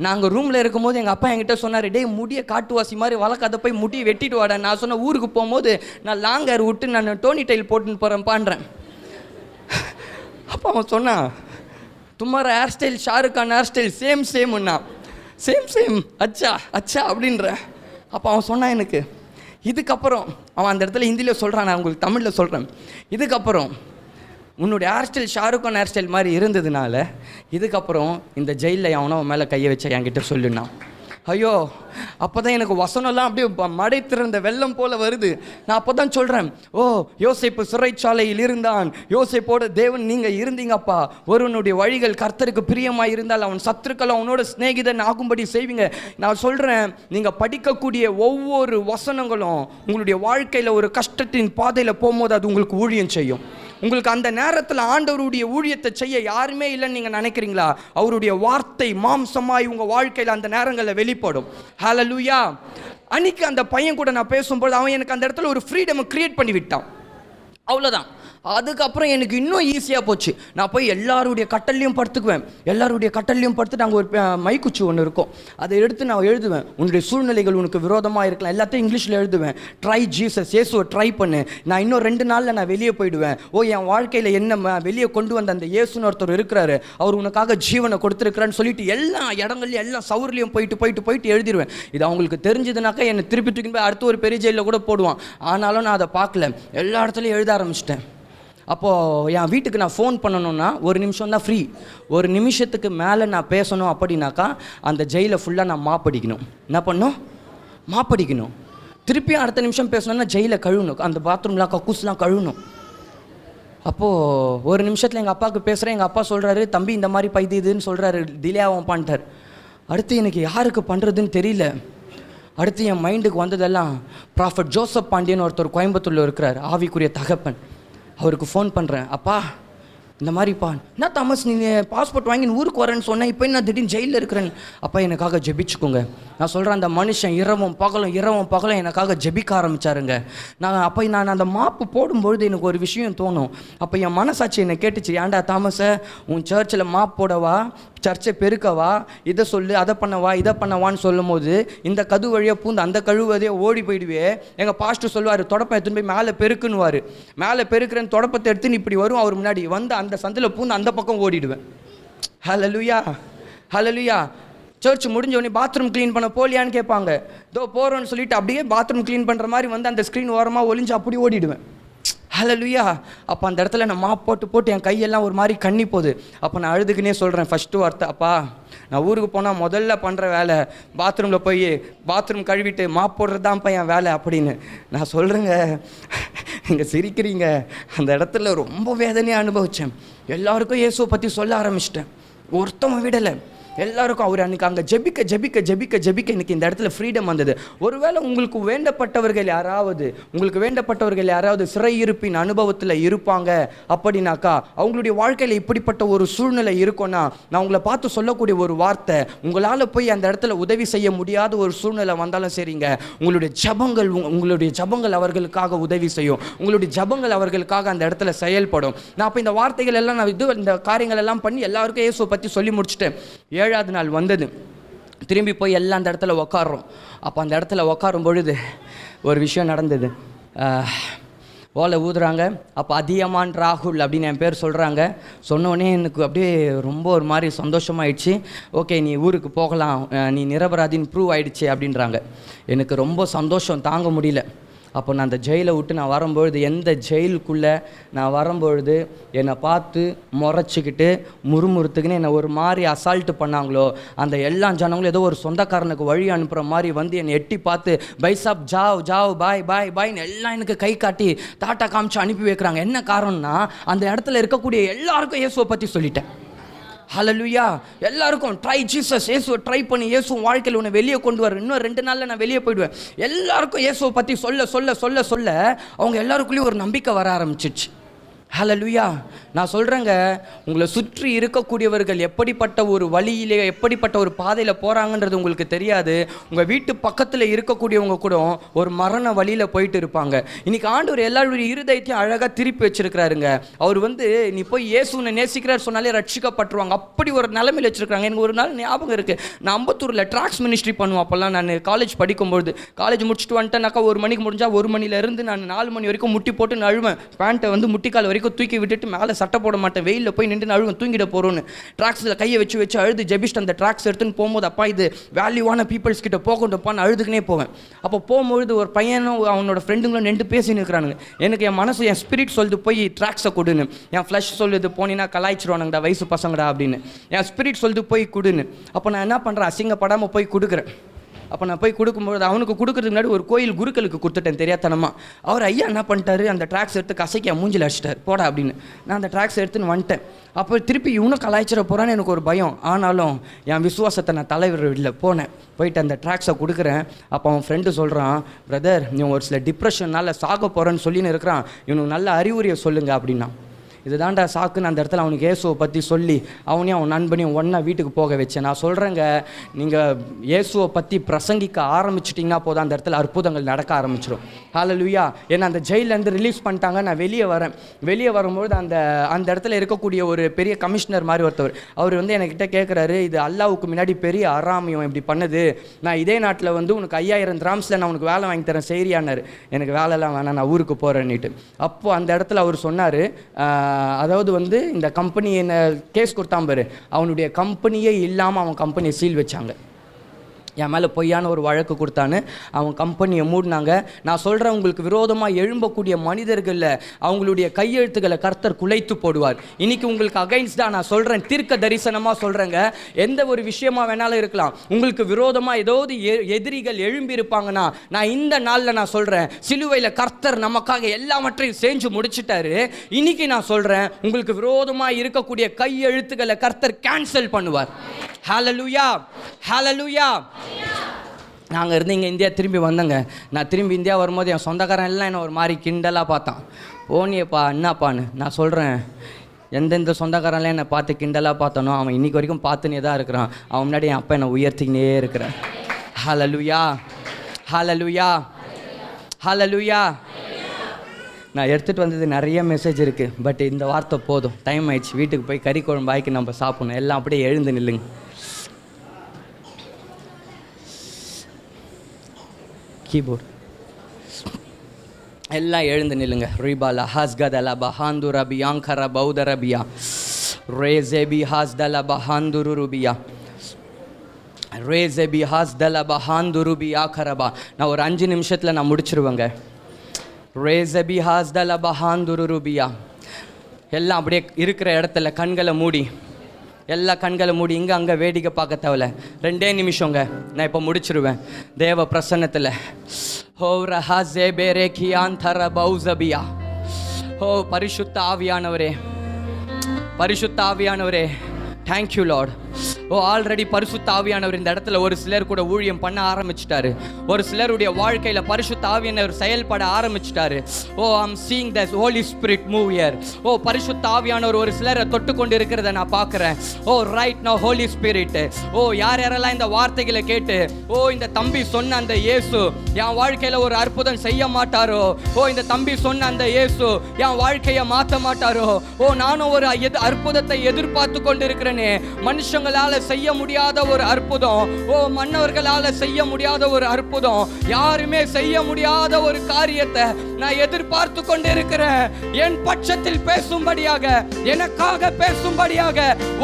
நாங்கள் ரூமில் இருக்கும்போது எங்கள் அப்பா என்கிட்ட சொன்னார், டே முடியை காட்டுவாசி மாதிரி வளர்க்காத, போய் முடியை வெட்டிட்டு வாடா. நான் சொன்ன ஊருக்கு போகும்போது நான் லாங் ஹேர் விட்டு நான் டோனி டைல் போட்டுன்னு போகிறேன்ப்பான்றேன். அப்போ அவன் சொன்னான், तुम्हारा hair style Shahrukh Khan hair style சேம்னா, சேம் அச்சா அப்படின்ற. அப்போ அவன் சொன்னான் எனக்கு, இதுக்கப்புறம் அவன் அந்த இடத்துல ஹிந்தியில் சொல்கிறான், நான் உங்களுக்கு தமிழில் சொல்கிறேன், இதுக்கப்புறம் உன்னுடைய hair style Shahrukh Khan hair style மாதிரி இருந்ததுனால இதுக்கப்புறம் இந்த ஜெயிலில் அவனை அவன் மேலே கையை வச்ச என்கிட்ட சொல்லுனான். ஐயோ, அப்போ தான் எனக்கு வசனம்லாம் அப்படியே மடை திறந்த வெள்ளம் போல் வருது. நான் அப்போ தான் சொல்கிறேன், ஓ யோசேப்பு சிறைச்சாலையில் இருந்தான், யோசேப்போட தேவன் நீங்கள் இருந்தீங்கப்பா. ஒருவனுடைய வழிகள் கர்த்தருக்கு பிரியமாக இருந்தால் அவன் சத்துருக்கள் அவனோட சிநேகிதன் ஆகும்படி செய்வீங்க. நான் சொல்கிறேன், நீங்கள் படிக்கக்கூடிய ஒவ்வொரு வசனங்களும் உங்களுடைய வாழ்க்கையில் ஒரு கஷ்டத்தின் பாதையில் போகும்போது அது உங்களுக்கு ஊழியம் செய்யும். உங்களுக்கு அந்த நேரத்தில் ஆண்டவருடைய ஊழியத்தை செய்ய யாருமே இல்லைன்னு நீங்கள் நினைக்கிறீங்களா? அவருடைய வார்த்தை மாம்சமாய் உங்கள் வாழ்க்கையில் அந்த நேரங்களில் வெளிப்படும். ஹல்லேலூயா. அன்னைக்கு அந்த பையன் கூட நான் பேசும்போது அவன் எனக்கு அந்த இடத்துல ஒரு ஃப்ரீடம் கிரியேட் பண்ணி விட்டான், அவ்வளோதான். அதுக்கப்புறம் எனக்கு இன்னும் ஈஸியாக போச்சு. நான் போய் எல்லாருடைய கட்டல்லையும் படுத்துட்டு அங்கே ஒரு மைக்குச்சி ஒன்று இருக்கும், அதை எடுத்து நான் எழுதுவேன். உன்னுடைய சூழ்நிலைகள் உனக்கு விரோதமாக இருக்கலாம், எல்லாத்தையும் இங்கிலீஷில் எழுதுவேன். ட்ரை ஜீசஸ், இயேசுவை ட்ரை பண்ணு, நான் இன்னும் 2 நாளில் நான் வெளியே போயிடுவேன். ஓ என் வாழ்க்கையில் என்ன வெளியே கொண்டு வந்த அந்த இயேசுன்னு ஒருத்தர் இருக்கிறாரு, அவர் உனக்காக ஜீவனை கொடுத்துருக்கிறான்னு சொல்லிட்டு எல்லா இடங்கள்லையும் எல்லா சவுர்லையும் போயிட்டு எழுதிடுவேன். இது அவங்களுக்கு தெரிஞ்சதுனாக்கா என்னை திருப்பி தூக்கி போய் அடுத்து ஒரு பெரிய ஜெயிலில் கூட போடுவான். ஆனாலும் நான் அதை பார்க்கல, எல்லா இடத்துலையும் எழுத ஆரம்பிச்சிட்டேன். அப்போது என் வீட்டுக்கு நான் ஃபோன் பண்ணணுன்னா 1 நிமிஷம் தான் ஃப்ரீ. 1 நிமிஷத்துக்கு மேலே நான் பேசணும் அப்படின்னாக்கா அந்த ஜெயிலை ஃபுல்லாக நான் மாப்படிக்கணும். என்ன பண்ணணும்? மாப்படிக்கணும். திருப்பியும் அடுத்த நிமிஷம் பேசணுன்னா ஜெயிலை கழுவணும், அந்த பாத்ரூம்லாம் கக்கூஸ்லாம் கழுவணும். அப்போது 1 நிமிஷத்தில் எங்கள் அப்பாவுக்கு பேசுகிறேன். எங்கள் அப்பா சொல்கிறாரு, தம்பி இந்த மாதிரி இதுன்னு சொல்கிறாரு, டிலே ஆகும் பண்ணிட்டார். அடுத்து எனக்கு யாருக்கு பண்ணுறதுன்னு தெரியல. அடுத்து என் மைண்டுக்கு வந்ததெல்லாம் ப்ராஃபட் ஜோசப் பாண்டியன் ஒருத்தர் கோயம்புத்தூரில் இருக்கிறார், ஆவிக்குரிய தகப்பன். அவருக்கு ஃபோன் பண்ணுறேன், அப்பா இந்த மாதிரிப்பா, என்ன தாமஸ் நீ பாஸ்போர்ட் வாங்கி ஊருக்கு வரேன்னு சொன்னேன், இப்போ நான் திடீர்னு ஜெயிலில் இருக்கிறேன். அப்பா எனக்காக ஜெபிச்சுக்கோங்க. நான் சொல்கிறேன், அந்த மனுஷன் இரவும் பகலும் எனக்காக ஜெபிக்க ஆரம்பித்தாருங்க. நான் அந்த மாப்பு போடும்பொழுது எனக்கு ஒரு விஷயம் தோணும். அப்போ என் மனசாட்சி என்னை கேட்டுச்சு, ஏன்டா தாமஸை உன் சர்ச்சில் மாப்பு போடவா, சர்ச்சை பெருக்கவா, இதை சொல்லு அதை பண்ணவான்னு சொல்லும் போது இந்த கது வழியாக பூந்து அந்த கழுவதே ஓடி போயிடுவே. எங்கள் பாஸ்டர் சொல்லுவார், தொடப்பம் எடுத்துன்னு போய் மேலே பெருக்குன்னுவார். மேலே பெருக்கிறேன்னு தொடப்பத்தை எடுத்துன்னு இப்படி வரும் அவர் முன்னாடி வந்து அந்த சந்தில் பூந்து அந்த பக்கம் ஓடிடுவேன். ஹல்லேலூயா. சர்ச் முடிஞ்ச உடனே பாத்ரூம் க்ளீன் பண்ண போலியான்னு கேட்பாங்க. இதோ போகிறோன்னு சொல்லிட்டு அப்படியே பாத்ரூம் க்ளீன் பண்ணுற மாதிரி வந்து அந்த ஸ்க்ரீன் ஓரமாக ஒளிஞ்சு அப்படி ஓடிடுவேன். ஹல்லேலூயா. அப்போ அந்த இடத்துல நான் மாப் போட்டு என் கையெல்லாம் ஒரு மாதிரி கண்ணி போகுது. அப்போ நான் அழுதுக்குன்னே சொல்கிறேன், ஃபஸ்ட்டு வார்த்தை, அப்பா நான் ஊருக்கு போனால் முதல்ல பண்ணுற வேலை பாத்ரூமில் போய் பாத்ரூம் கழுவிட்டு மாப் போடுறது தான்ப்பா என் வேலை அப்படின்னு நான் சொல்கிறேங்க. இங்கே சிரிக்கிறீங்க, அந்த இடத்துல ரொம்ப வேதனையாக அனுபவித்தேன். எல்லாருக்கும் இயேசுவை பற்றி சொல்ல ஆரம்பிச்சிட்டேன், ஒருத்தவன் விடலை. எல்லாருக்கும் அவர் அன்றைக்கி அங்கே ஜெபிக்க ஜெபிக்க ஜெபிக்க ஜெபிக்க இன்றைக்கி இந்த இடத்துல ஃப்ரீடம் வந்தது. ஒருவேளை உங்களுக்கு வேண்டப்பட்டவர்கள் யாராவது சிறையிருப்பின் அனுபவத்தில் இருப்பாங்க அப்படின்னாக்கா, அவங்களுடைய வாழ்க்கையில் இப்படிப்பட்ட ஒரு சூழ்நிலை இருக்கும்னா, நான் உங்களை பார்த்து சொல்லக்கூடிய ஒரு வார்த்தை, உங்களால் போய் அந்த இடத்துல உதவி செய்ய முடியாத ஒரு சூழ்நிலை வந்தாலும் சரிங்க, உங்களுடைய ஜபங்கள் அவர்களுக்காக உதவி செய்யும், உங்களுடைய ஜபங்கள் அவர்களுக்காக அந்த இடத்துல செயல்படும். நான் அப்போ இந்த வார்த்தைகள் எல்லாம் இந்த காரியங்கள் எல்லாம் பண்ணி எல்லாருக்கும் இயேசுவை பற்றி சொல்லி முடிச்சுட்டேன். 7வது நாள் வந்தது, திரும்பி போய் எல்லாம் அந்த இடத்துல உக்காடுறோம். அப்போ அந்த இடத்துல உக்காரும் பொழுது ஒரு விஷயம் நடந்தது. ஓலை ஊதுறாங்க. அப்போ அதியமான் ராகுல் அப்படின்னு என் பேர் சொல்கிறாங்க. சொன்னோடனே எனக்கு அப்படியே ரொம்ப ஒரு மாதிரி சந்தோஷமாயிடுச்சு. ஓகே, நீ ஊருக்கு போகலாம், நீ நிரபராதின்னு ப்ரூவ் ஆகிடுச்சு அப்படின்றாங்க. எனக்கு ரொம்ப சந்தோஷம் தாங்க முடியல. அப்போ நான் அந்த ஜெயிலை விட்டு நான் வரும்பொழுது, எந்த ஜெயிலுக்குள்ளே நான் வரும்பொழுது என்னை பார்த்து முறைச்சிக்கிட்டு முறுமுறுத்துக்குன்னு என்னை ஒரு மாதிரி அசால்ட்டு பண்ணாங்களோ, அந்த எல்லா ஜனங்களும் ஏதோ ஒரு சொந்தக்காரனுக்கு வழி அனுப்புகிற மாதிரி வந்து என்னை எட்டி பார்த்து பைசாப் ஜாவ் ஜாவ் பாய் பாய் பாய்ன்னு எல்லாம் எனக்கு கை காட்டி டாட்டா காமிச்சு அனுப்பி வைக்கிறாங்க. என்ன காரணம்னா, அந்த இடத்துல இருக்கக்கூடிய எல்லாருக்கும் இயேசுவை பற்றி சொல்லிட்டேன். ஹல்லேலூயா. எல்லாருக்கும் ட்ரை ஜீசஸ், இயேசுவை ட்ரை பண்ணி இயேசு வாழ்க்கையில் உன்னை வெளியே கொண்டு வர, இன்னும் 2 நாளில் நான் வெளியே போயிடுவேன். எல்லாருக்கும் இயேசுவை பற்றி சொல்ல சொல்ல சொல்ல சொல்ல அவங்க எல்லாருக்குள்ளேயும் ஒரு நம்பிக்கை வர ஆரம்பிச்சிச்சு. ஹல்லேலூயா. நான் சொல்கிறேங்க, உங்களை சுற்றி இருக்கக்கூடியவர்கள் எப்படிப்பட்ட ஒரு வழியிலே, எப்படிப்பட்ட ஒரு பாதையில் போகிறாங்கன்றது உங்களுக்கு தெரியாது. உங்கள் வீட்டு பக்கத்தில் இருக்கக்கூடியவங்க கூட ஒரு மரண வழியில் போயிட்டு இருப்பாங்க. இன்றைக்கி ஆண்டவர் எல்லாருடைய இருதயத்தையும் அழகாக திருப்பி வச்சிருக்கிறாருங்க. அவர் வந்து நீ போய் இயேசுனை நேசிக்கிறார் சொன்னாலே ரட்சிக்கப்பட்டுருவாங்க, அப்படி ஒரு நிலைமையில் வச்சுருக்காங்க. எனக்கு ஒரு நாள் ஞாபகம் இருக்குது, நான் அம்பத்தூரில் ட்ராக்ஸ் மினிஸ்ட்ரி பண்ணுவோம். அப்போல்லாம் நான் காலேஜ் படிக்கும்பொழுது, காலேஜ் முடிச்சுட்டு வந்துட்டேனாக்கா 1 மணிக்கு முடிஞ்சால் 1 மணிலேருந்து நான் 4 மணி வரைக்கும் முட்டி போட்டு நழுவேன். பேண்ட்டை வந்து முட்டிக்கால் வரைக்கும் தூக்கி விட்டுட்டு மேலே சட்டை போட மாட்டேன், வெயிலில் போய் நின்று அழுவேன், தூங்கிட போகிறோன்னு. ட்ராக்ஸில் கையை வச்சு வச்சு அழுது ஜெபிஸ்ட் அந்த ட்ராக்ஸ் எடுத்துன்னு போகும்போது, அப்பா இது வேல்யூவான பீப்புள்ஸ் கிட்ட போகணும்ப்பான்னு அழுதுக்குனே போவேன். அப்போ போகும்பொழுது ஒரு பையனும் அவனோட ஃப்ரெண்டுங்களும் 2 பேசி நிற்கிறானுங்க. எனக்கு என் மனசு, என் ஸ்பிரிட் சொல்லுது போய் ட்ராக்ஸை கொடுன்னு. என் ஃப்ளஷ் சொல்லுது போனீங்கன்னா கலாய்ச்சிருவானுங்கடா வயசு பசங்கடா அப்படின்னு. என் ஸ்பிரிட் சொல்லுது போய் கொடுன்னு. அப்போ நான் என்ன பண்ணுறேன், அசிங்கப்படாமல் போய் கொடுக்குறேன். அப்போ நான் போய் கொடுக்கும்போது அவனுக்கு கொடுக்குறதுக்கு முன்னாடி ஒரு கோயில் குருக்களுக்கு கொடுத்துட்டேன் தெரியாதனமா. அவர் ஐயா என்ன பண்ணிட்டாரு, அந்த ட்ராக்ஸ் எடுத்து கசைக்கு என் மூஞ்சில் அடிச்சிட்டார், போடா அப்படின்னு. நான் அந்த ட்ராக்ஸ் எடுத்துன்னு வந்துட்டேன். அப்போ திருப்பி இவனும் கலாய்ச்சிட போகிறான்னு எனக்கு ஒரு பயம். ஆனாலும் என் விசுவாசத்தை நான் தலைவர் இல்லை போனேன். போயிட்டு அந்த ட்ராக்ஸை கொடுக்குறேன். அப்போ அவன் ஃப்ரெண்டு சொல்கிறான், பிரதர் நீ ஒரு சில டிப்ரெஷனால் சாக போகிறேன்னு சொல்லின்னு இருக்கிறான், இவனுக்கு நல்ல அறிவுரையை சொல்லுங்க அப்படின்னா. இதுதான்டா சாக்குன்னு அந்த இடத்துல அவனுக்கு இயேசுவை பற்றி சொல்லி அவனையும் அவன் நண்பனையும் ஒன்றா வீட்டுக்கு போக வச்சேன். நான் சொல்கிறேங்க, நீங்கள் இயேசுவை பற்றி பிரசங்கிக்க ஆரம்பிச்சிட்டிங்கன்னா போதும், அந்த இடத்துல அற்புதங்கள் நடக்க ஆரம்பிச்சிடும். ஹல்லேலூயா. ஏன்னா அந்த ஜெயிலேருந்து ரிலீஸ் பண்ணிட்டாங்க, நான் வெளியே வரேன். வெளியே வரும்பொழுது அந்த இடத்துல இருக்கக்கூடிய ஒரு பெரிய கமிஷனர் மாதிரி ஒருத்தவர், அவர் வந்து என்கிட்ட கேட்குறாரு, இது அல்லாவுக்கு முன்னாடி பெரிய அராமியம் இப்படி பண்ணுது, நான் இதே நாட்டில் வந்து உனக்கு 5000 திராம்ஸில் நான் உனக்கு வேலை வாங்கி தரேன் சரியானார். எனக்கு வேலைலாம் வேணாம், நான் ஊருக்கு போகிறேன்னுட்டு. அப்போது அந்த இடத்துல அவர் சொன்னார், அதாவது வந்து இந்த கம்பெனி என்ன கேஸ் கொடுத்தான் பாரு, அவனுடைய கம்பெனியே இல்லாமல் அவன் கம்பெனியை சீல் வச்சாங்க. என் மேலே பொய்யான ஒரு வழக்கு கொடுத்தான்னு அவன் கம்பெனியை மூடினாங்க. நான் சொல்கிறேன், உங்களுக்கு விரோதமாக எழும்பக்கூடிய மனிதர்களில் அவங்களுடைய கையெழுத்துக்களை கர்த்தர் குலைத்து போடுவார். இன்றைக்கி உங்களுக்கு அகைன்ஸ்டாக நான் சொல்கிறேன், தீர்க்க தரிசனமாக சொல்கிறேங்க, எந்த ஒரு விஷயமாக வேணாலும் இருக்கலாம். உங்களுக்கு விரோதமாக ஏதாவது எதிரிகள் எழும்பி இருப்பாங்கன்னா, நான் இந்த நாளில் நான் சொல்கிறேன், சிலுவையில் கர்த்தர் நமக்காக எல்லாவற்றையும் செஞ்சு முடிச்சிட்டாரு. இன்றைக்கி நான் சொல்கிறேன், உங்களுக்கு விரோதமாக இருக்கக்கூடிய கையெழுத்துக்களை கர்த்தர் கேன்சல் பண்ணுவார். ஹல்லேலூயா, ஹல்லேலூயா. நாங்கள் இருந்து இங்கே இந்தியா திரும்பி வந்தேங்க. நான் திரும்பி இந்தியா வரும்போது என் சொந்தக்காரன் எல்லாம் என்ன ஒரு மாதிரி கிண்டலாக பார்த்தான். போனியப்பா என்னப்பான்னு. நான் சொல்கிறேன், எந்தெந்த சொந்தக்காரன்லாம் என்னை பார்த்து கிண்டலாக பார்த்தனோ அவன் இன்றைக்கி வரைக்கும் பார்த்துனே தான் இருக்கிறான். அவன் முன்னாடி என் அப்பா என்னை உயர்த்திக்கினே இருக்கிறேன். ஹல்லேலூயா, ஹல்லேலூயா, ஹல்லேலூயா. நான் எடுத்துகிட்டு வந்தது நிறைய மெசேஜ் இருக்குது, பட் இந்த வார்த்தை போதும். டைம் ஆயிடுச்சு, வீட்டுக்கு போய் கறி குழம்பு ஆக்கி நம்ம சாப்பிடணும். எல்லாம் அப்படியே எழுந்து நில்லுங்க. கீபோர்டு எல்லாம் எழுந்து நில்லுங்க. ரிபாலா ஹஸ்கதலா பஹாந்துர பியாங்கர பௌதர பியா ரேசேபி ஹஸ்தல பஹாந்துரு ருபியா ரேசேபி ஹஸ்தல பஹாந்துரு பியா கரபா. நான் ஒரு 5 நிமிஷத்தில் நான் முடிச்சிருவேங்க. ரேசபி ஹாஸ்தல பஹாந்துரு ருபியா. எல்லாம் அப்படியே இருக்கிற இடத்துல கண்களை மூடி, எல்லா கண்களை மூடி, இங்கே அங்கே வேடிக்கை பார்க்க தேவையில்ல. 2 நிமிஷங்க, நான் இப்போ முடிச்சிருவேன். தேவ பிரசன்னத்தில் ஓ ரஹாசே பேரே கியாந்தர பௌசபியா. ஓ பரிசுத்த ஆவியானவரே, பரிசுத்த ஆவியானவரே, தேங்க்யூ லார்ட். ஓ ஆல்ரெடி பரிசுத்த ஆவியானவர் இந்த இடத்துல ஒரு சிலர் கூட ஊழியம் பண்ண ஆரம்பிச்சிட்டாரு. ஒரு சிலருடைய வாழ்க்கையில பரிசுத்த ஆவியானவர் செயல்பட ஆரம்பிச்சிட்டாரு. Oh I'm seeing the Holy Spirit move here. ஓ பரிசுத்த ஆவியானவர் ஒரு சிலரை தொட்டு கொண்டு இருக்கிறத நான் பார்க்கிறேன். ஓ ரைட் நவ ஹோலி ஸ்பிரிட். ஓ யாரெல்லாம் இந்த வார்த்தைகளை கேட்டு ஓ இந்த தம்பி சொன்ன அந்த இயேசு என் வாழ்க்கையில ஒரு அற்புதம் செய்ய மாட்டாரோ, ஓ இந்த தம்பி சொன்ன அந்த இயேசு என் வாழ்க்கையை மாற்ற மாட்டாரோ, ஓ நானும் ஒரு அற்புதத்தை எதிர்பார்த்து கொண்டு இருக்கிறேனே, மனுஷங்களால செய்ய முடியாத ஒரு அற்புதம், ஓ மன்னவர்களால செய்ய முடியாத ஒரு அற்புதம், யாருமே செய்ய முடியாத ஒரு காரியத்தை நான் எதிர்பார்த்து கொண்டு இருக்கிறேன். என் பட்சத்தில் பேசும்படியாக, எனக்காக பேசும்படியாக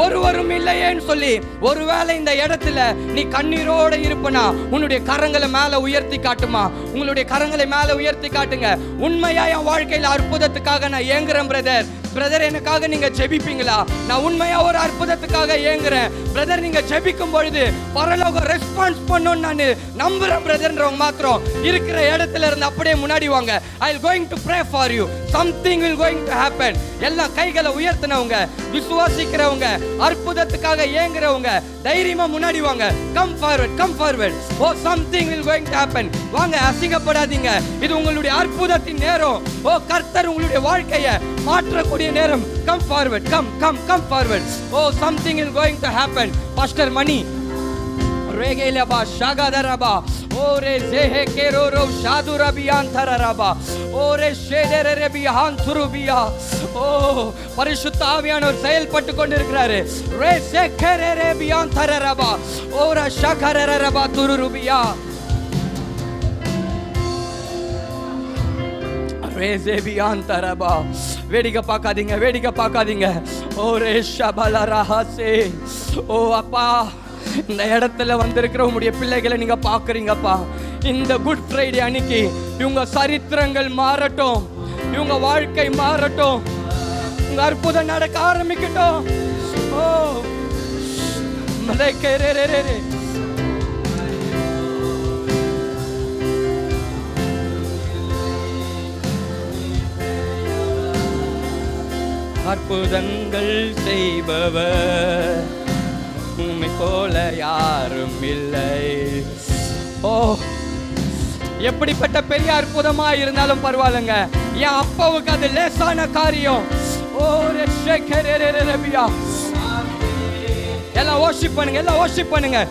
ஒருவரும் இல்லையேன்னு சொல்லி ஒருவேளை இந்த இடத்துல நீ கண்ணீரோட இருப்பனா உன்னுடைய கரங்களை மேல உயர்த்தி காட்டுமா. உங்களுடைய கரங்களை மேல உயர்த்தி காட்டுங்க. உண்மையா என் வாழ்க்கையில அற்புதத்துக்காக நான் ஏங்குறேன் பிரதர். பிரதர் எனக்காக நீங்க ஜெபிப்பீங்களா? நான் உண்மையா ஒரு அற்புதத்துக்காக ஏங்குறேன் பிரதர். நீங்க ஜெபிக்கும் பொழுது பரலோக ரெஸ்பான்ஸ் பண்ணனும் நான் நம்புறேன் பிரதர்ன்றவங்க மாத்திரம் இருக்கிற இடத்துல இருந்து அப்படியே முன்னாடி வாங்க. I will going to pray for you. Something will going to happen. எல்லா கைகளை உயர்த்தினவங்க, விசுவாசிக்கிறவங்க, அற்புதத்துக்காக ஏங்குறவங்க தைரியமா முன்னாடி வாங்க. Come forward, come forward. Oh something will going to happen. வாங்க, அசிங்கப்படாதீங்க. இது உங்களுடைய அற்புதத்தின் நேரம். ஓ கர்த்தர் உங்களுடைய வாழ்க்கையை மாற்றக்கூடிய நேரம். Come forward, come forward. Oh something is going to happen. Pastor Mani Regelaba Shagadaraba Ore Zehe Keroro Shadurabian Tararaba Ore Shedere Bihan Turubia. Oh பரிசுத்த ஆவியானவர் செயல்பட்டு கொண்டிருக்கிறாரு. Re Sekere Bian Tararaba Ora Shakararaba Turubia. வேடிக்கை பார்க்காதீங்க, வேடிக்கை பார்க்காதீங்க. ஓரே ஷபலரஹசே. ஓ அப்பா, இந்த இடத்துல வந்திருக்கிற உங்களுடைய பிள்ளைகளை நீங்க பாக்குறீங்கப்பா. இந்த குட் ஃப்ரைடே அன்னைக்கு இவங்க சரித்திரங்கள் மாறட்டும், இவங்க வாழ்க்கை மாறட்டும், உங்க அற்புதம் நடக்க ஆரம்பிக்கட்டும். ஓ மலைக்கேரே அற்புதங்கள் செய்பவர் உம்மை போல யாரும் இல்லை. ஓ எப்படிப்பட்ட பெரிய அற்புதமா இருந்தாலும் பரவாயில்லைங்க, என் அப்பாவுக்கு அது லேசான காரியம். ஓ ரபியா. எல்லாம் worship பண்ணுங்க, எல்லாம் worship பண்ணுங்க.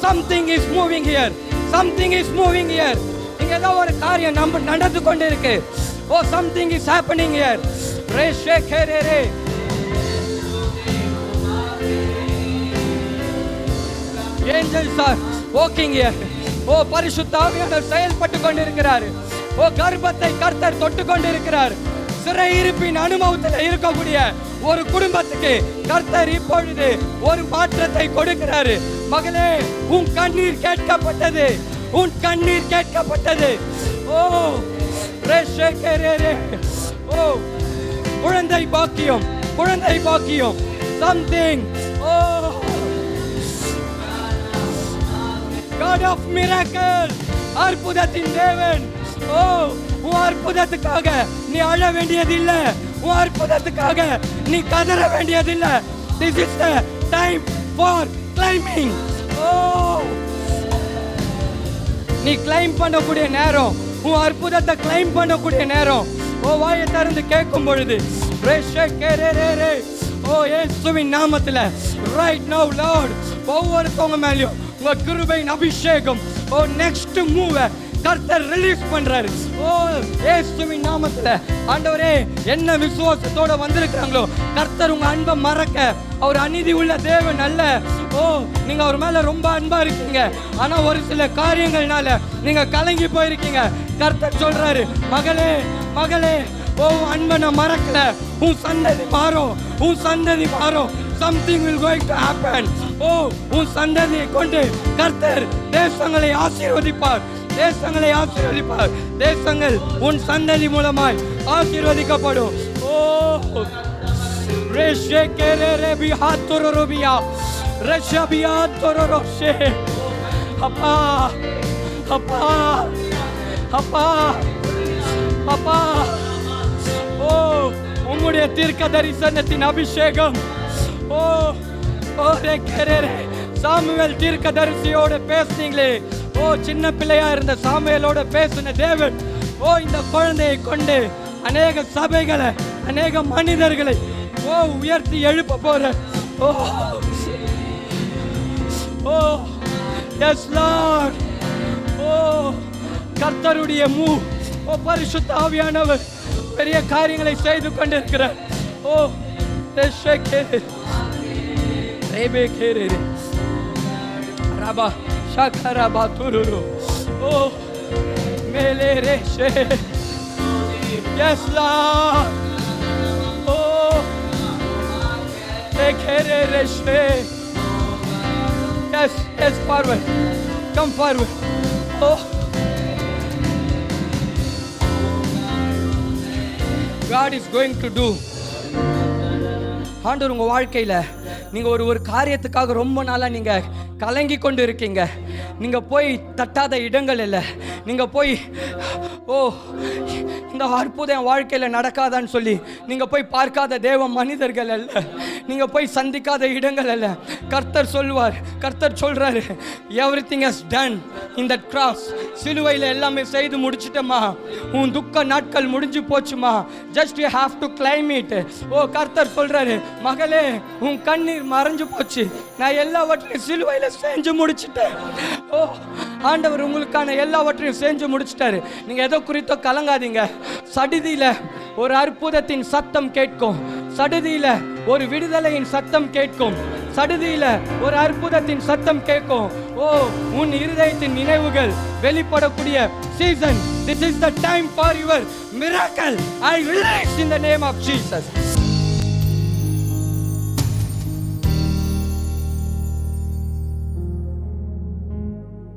Something is moving here, something is moving here. இங்க ஏதோ ஒரு காரியம் நம்ம நடந்து கொண்டு இருக்கு. ஓ something is happening here. Reshekerere. Angels are walking here. ஓ பரிசுத்த ஆவியானவர் செயல்பட்டு கொண்டிருக்கிறார். ஓ கர்ப்பத்தை கர்த்தர் தொட்டு கொண்டிருக்கிறார். சிறையிருப்பின் அனுபவத்தில் இருக்கக்கூடிய ஒரு குடும்பத்துக்கு கர்த்தர் இப்பொழுது ஒரு மாற்றத்தை கொடுக்கிறாரு. மகளே, உன் கண்ணீர் கேட்கப்பட்டது, உன் கண்ணீர் கேட்கப்பட்டது. ஓ ரெஷேகரே. ஓ குழந்தை பாக்கியம், குழந்தை பாக்கியம். Something. Oh God of miracle. அற்புதத்தின் தேவன். ஓ உன் அற்புதத்துக்காக நீ அழ வேண்டியதில்லை, உன் அற்புதத்துக்காக நீ கதற வேண்டியதில்லை. This is the time for climbing. Oh நீ கிளைம் பண்ணக்கூடிய நேரம், உன் அற்புதத்தை கிளைம் பண்ணக்கூடிய நேரம். ஓ வாயை திறந்து கேட்கும் பொழுது ஓ இயேசுவின் நாமத்துல right now Lord ஒவ்வொருத்தவங்க மேலயும் உங்க கிருபையின் அபிஷேகம் ஓ நெக்ஸ்ட் மூவ் கர்த்தர் ரிலீஸ் பண்றாரு. ஓ இயேசுவின் நாமத்துல ஆண்டவரே, என்ன விசுவாசத்தோட வந்திருக்காங்களோ கர்த்தர் உங்க அன்பை மறக்க அவர் அநீதி உள்ள தேவன் அல்ல. ஓ நீங்க அவர் மேல ரொம்ப அன்பா இருக்கீங்க, ஆனா ஒரு சில காரியங்கள்னால நீங்க கலங்கி போயிருக்கீங்க. கர்த்தர் சொல்றாரு, மகளே மகளே, ஓ அன்பை நான் மறக்கல, உன் சந்ததி மாறும், உன் சந்ததி மாறும். Something will going to happen. ஓ உன் சந்ததியை கொண்டு கர்த்தர் தேசங்களை ஆசீர்வதிப்பார், தேசங்களை ஆசீர்வதிப்பார். தேசங்கள் உன் சந்ததி மூலமாய் ஆசீர்வதிக்கப்படும். ஓ ரேஷேகரே பிஹாத்துரோபியா ரஷபியாத்துரோஷே. அப்பா அப்பா அப்பா அப்பா, ஓ உம்முடைய தீர்க்க தரிசனத்தின் அபிஷேகம். ஓ ஓ ரெக்கரே, சாமுவேல் தீர்க்க தரிசியோட பேசுனீங்களே, ஓ சின்ன பிள்ளையா இருந்த சாமுவேலோட பேசின தேவன், ஓ இந்த குழந்தையை கொண்டு அநேக சபைகளை, அநேக மனிதர்களை ஓ உயர்த்தி எழுப்ப போற. ஓ ஓ எஸ் லார்ட். ஓ கர்த்தருடைய ஓ பரிசுத்த ஆவியானவர் பெரிய காரியங்களை செய்து கொண்டிருக்கிறார். ஓ ரபா ஷகரபா துருரு. ஓ மேலே ரேஷே. Yes Lord. Oh rekere reshe. Yes, yes, forward. Come forward. Oh God is going to do. ஆண்டவர் உங்கள் வாழ்க்கையில் நீங்கள் ஒரு காரியத்துக்காக ரொம்ப நாளாக நீங்கள் கலங்கி கொண்டு இருக்கீங்க. நீங்கள் போய் தட்டாத இடங்கள் இல்லை, நீங்கள் போய் ஓ இந்த அற்புதம் என் வாழ்க்கையில் நடக்காதான்னு சொல்லி நீங்கள் போய் பார்க்காத தேவ மனிதர்கள் அல்ல, நீங்கள் போய் சந்திக்காத இடங்கள் அல்ல. கர்த்தர் சொல்வார், கர்த்தர் சொல்கிறாரு, everything has done in that cross. சிலுவையில் எல்லாமே செய்து முடிச்சிட்டமா, உன் துக்க நாட்கள் முடிஞ்சு போச்சுமா, just you have to claim it. ஓ கர்த்தர் சொல்கிறாரு, மகளே உன் கண்ணீர் மறைஞ்சு போச்சு, நான் எல்லாவற்றையும் சிலுவையில் செஞ்சு முடிச்சிட்டேன். ஓ ஆண்டவர் உங்களுக்கான எல்லாவற்றையும் செஞ்சு முடிச்சிட்டாரு. நீங்கள் எதோ குறித்தோ கலங்காதீங்க. சடுதியில் ஒரு அற்புதத்தின் சத்தம் கேட்கும், சடுதியில் ஒரு விடுதலையின் சத்தம் கேட்கும், சடுதியில் ஒரு அற்புதத்தின் சத்தம் கேட்கும். ஓ உன் இருதயத்தின் நினைவுகள் வெளிப்படக்கூடிய season. This is the time for your miracle. I release in the name of Jesus.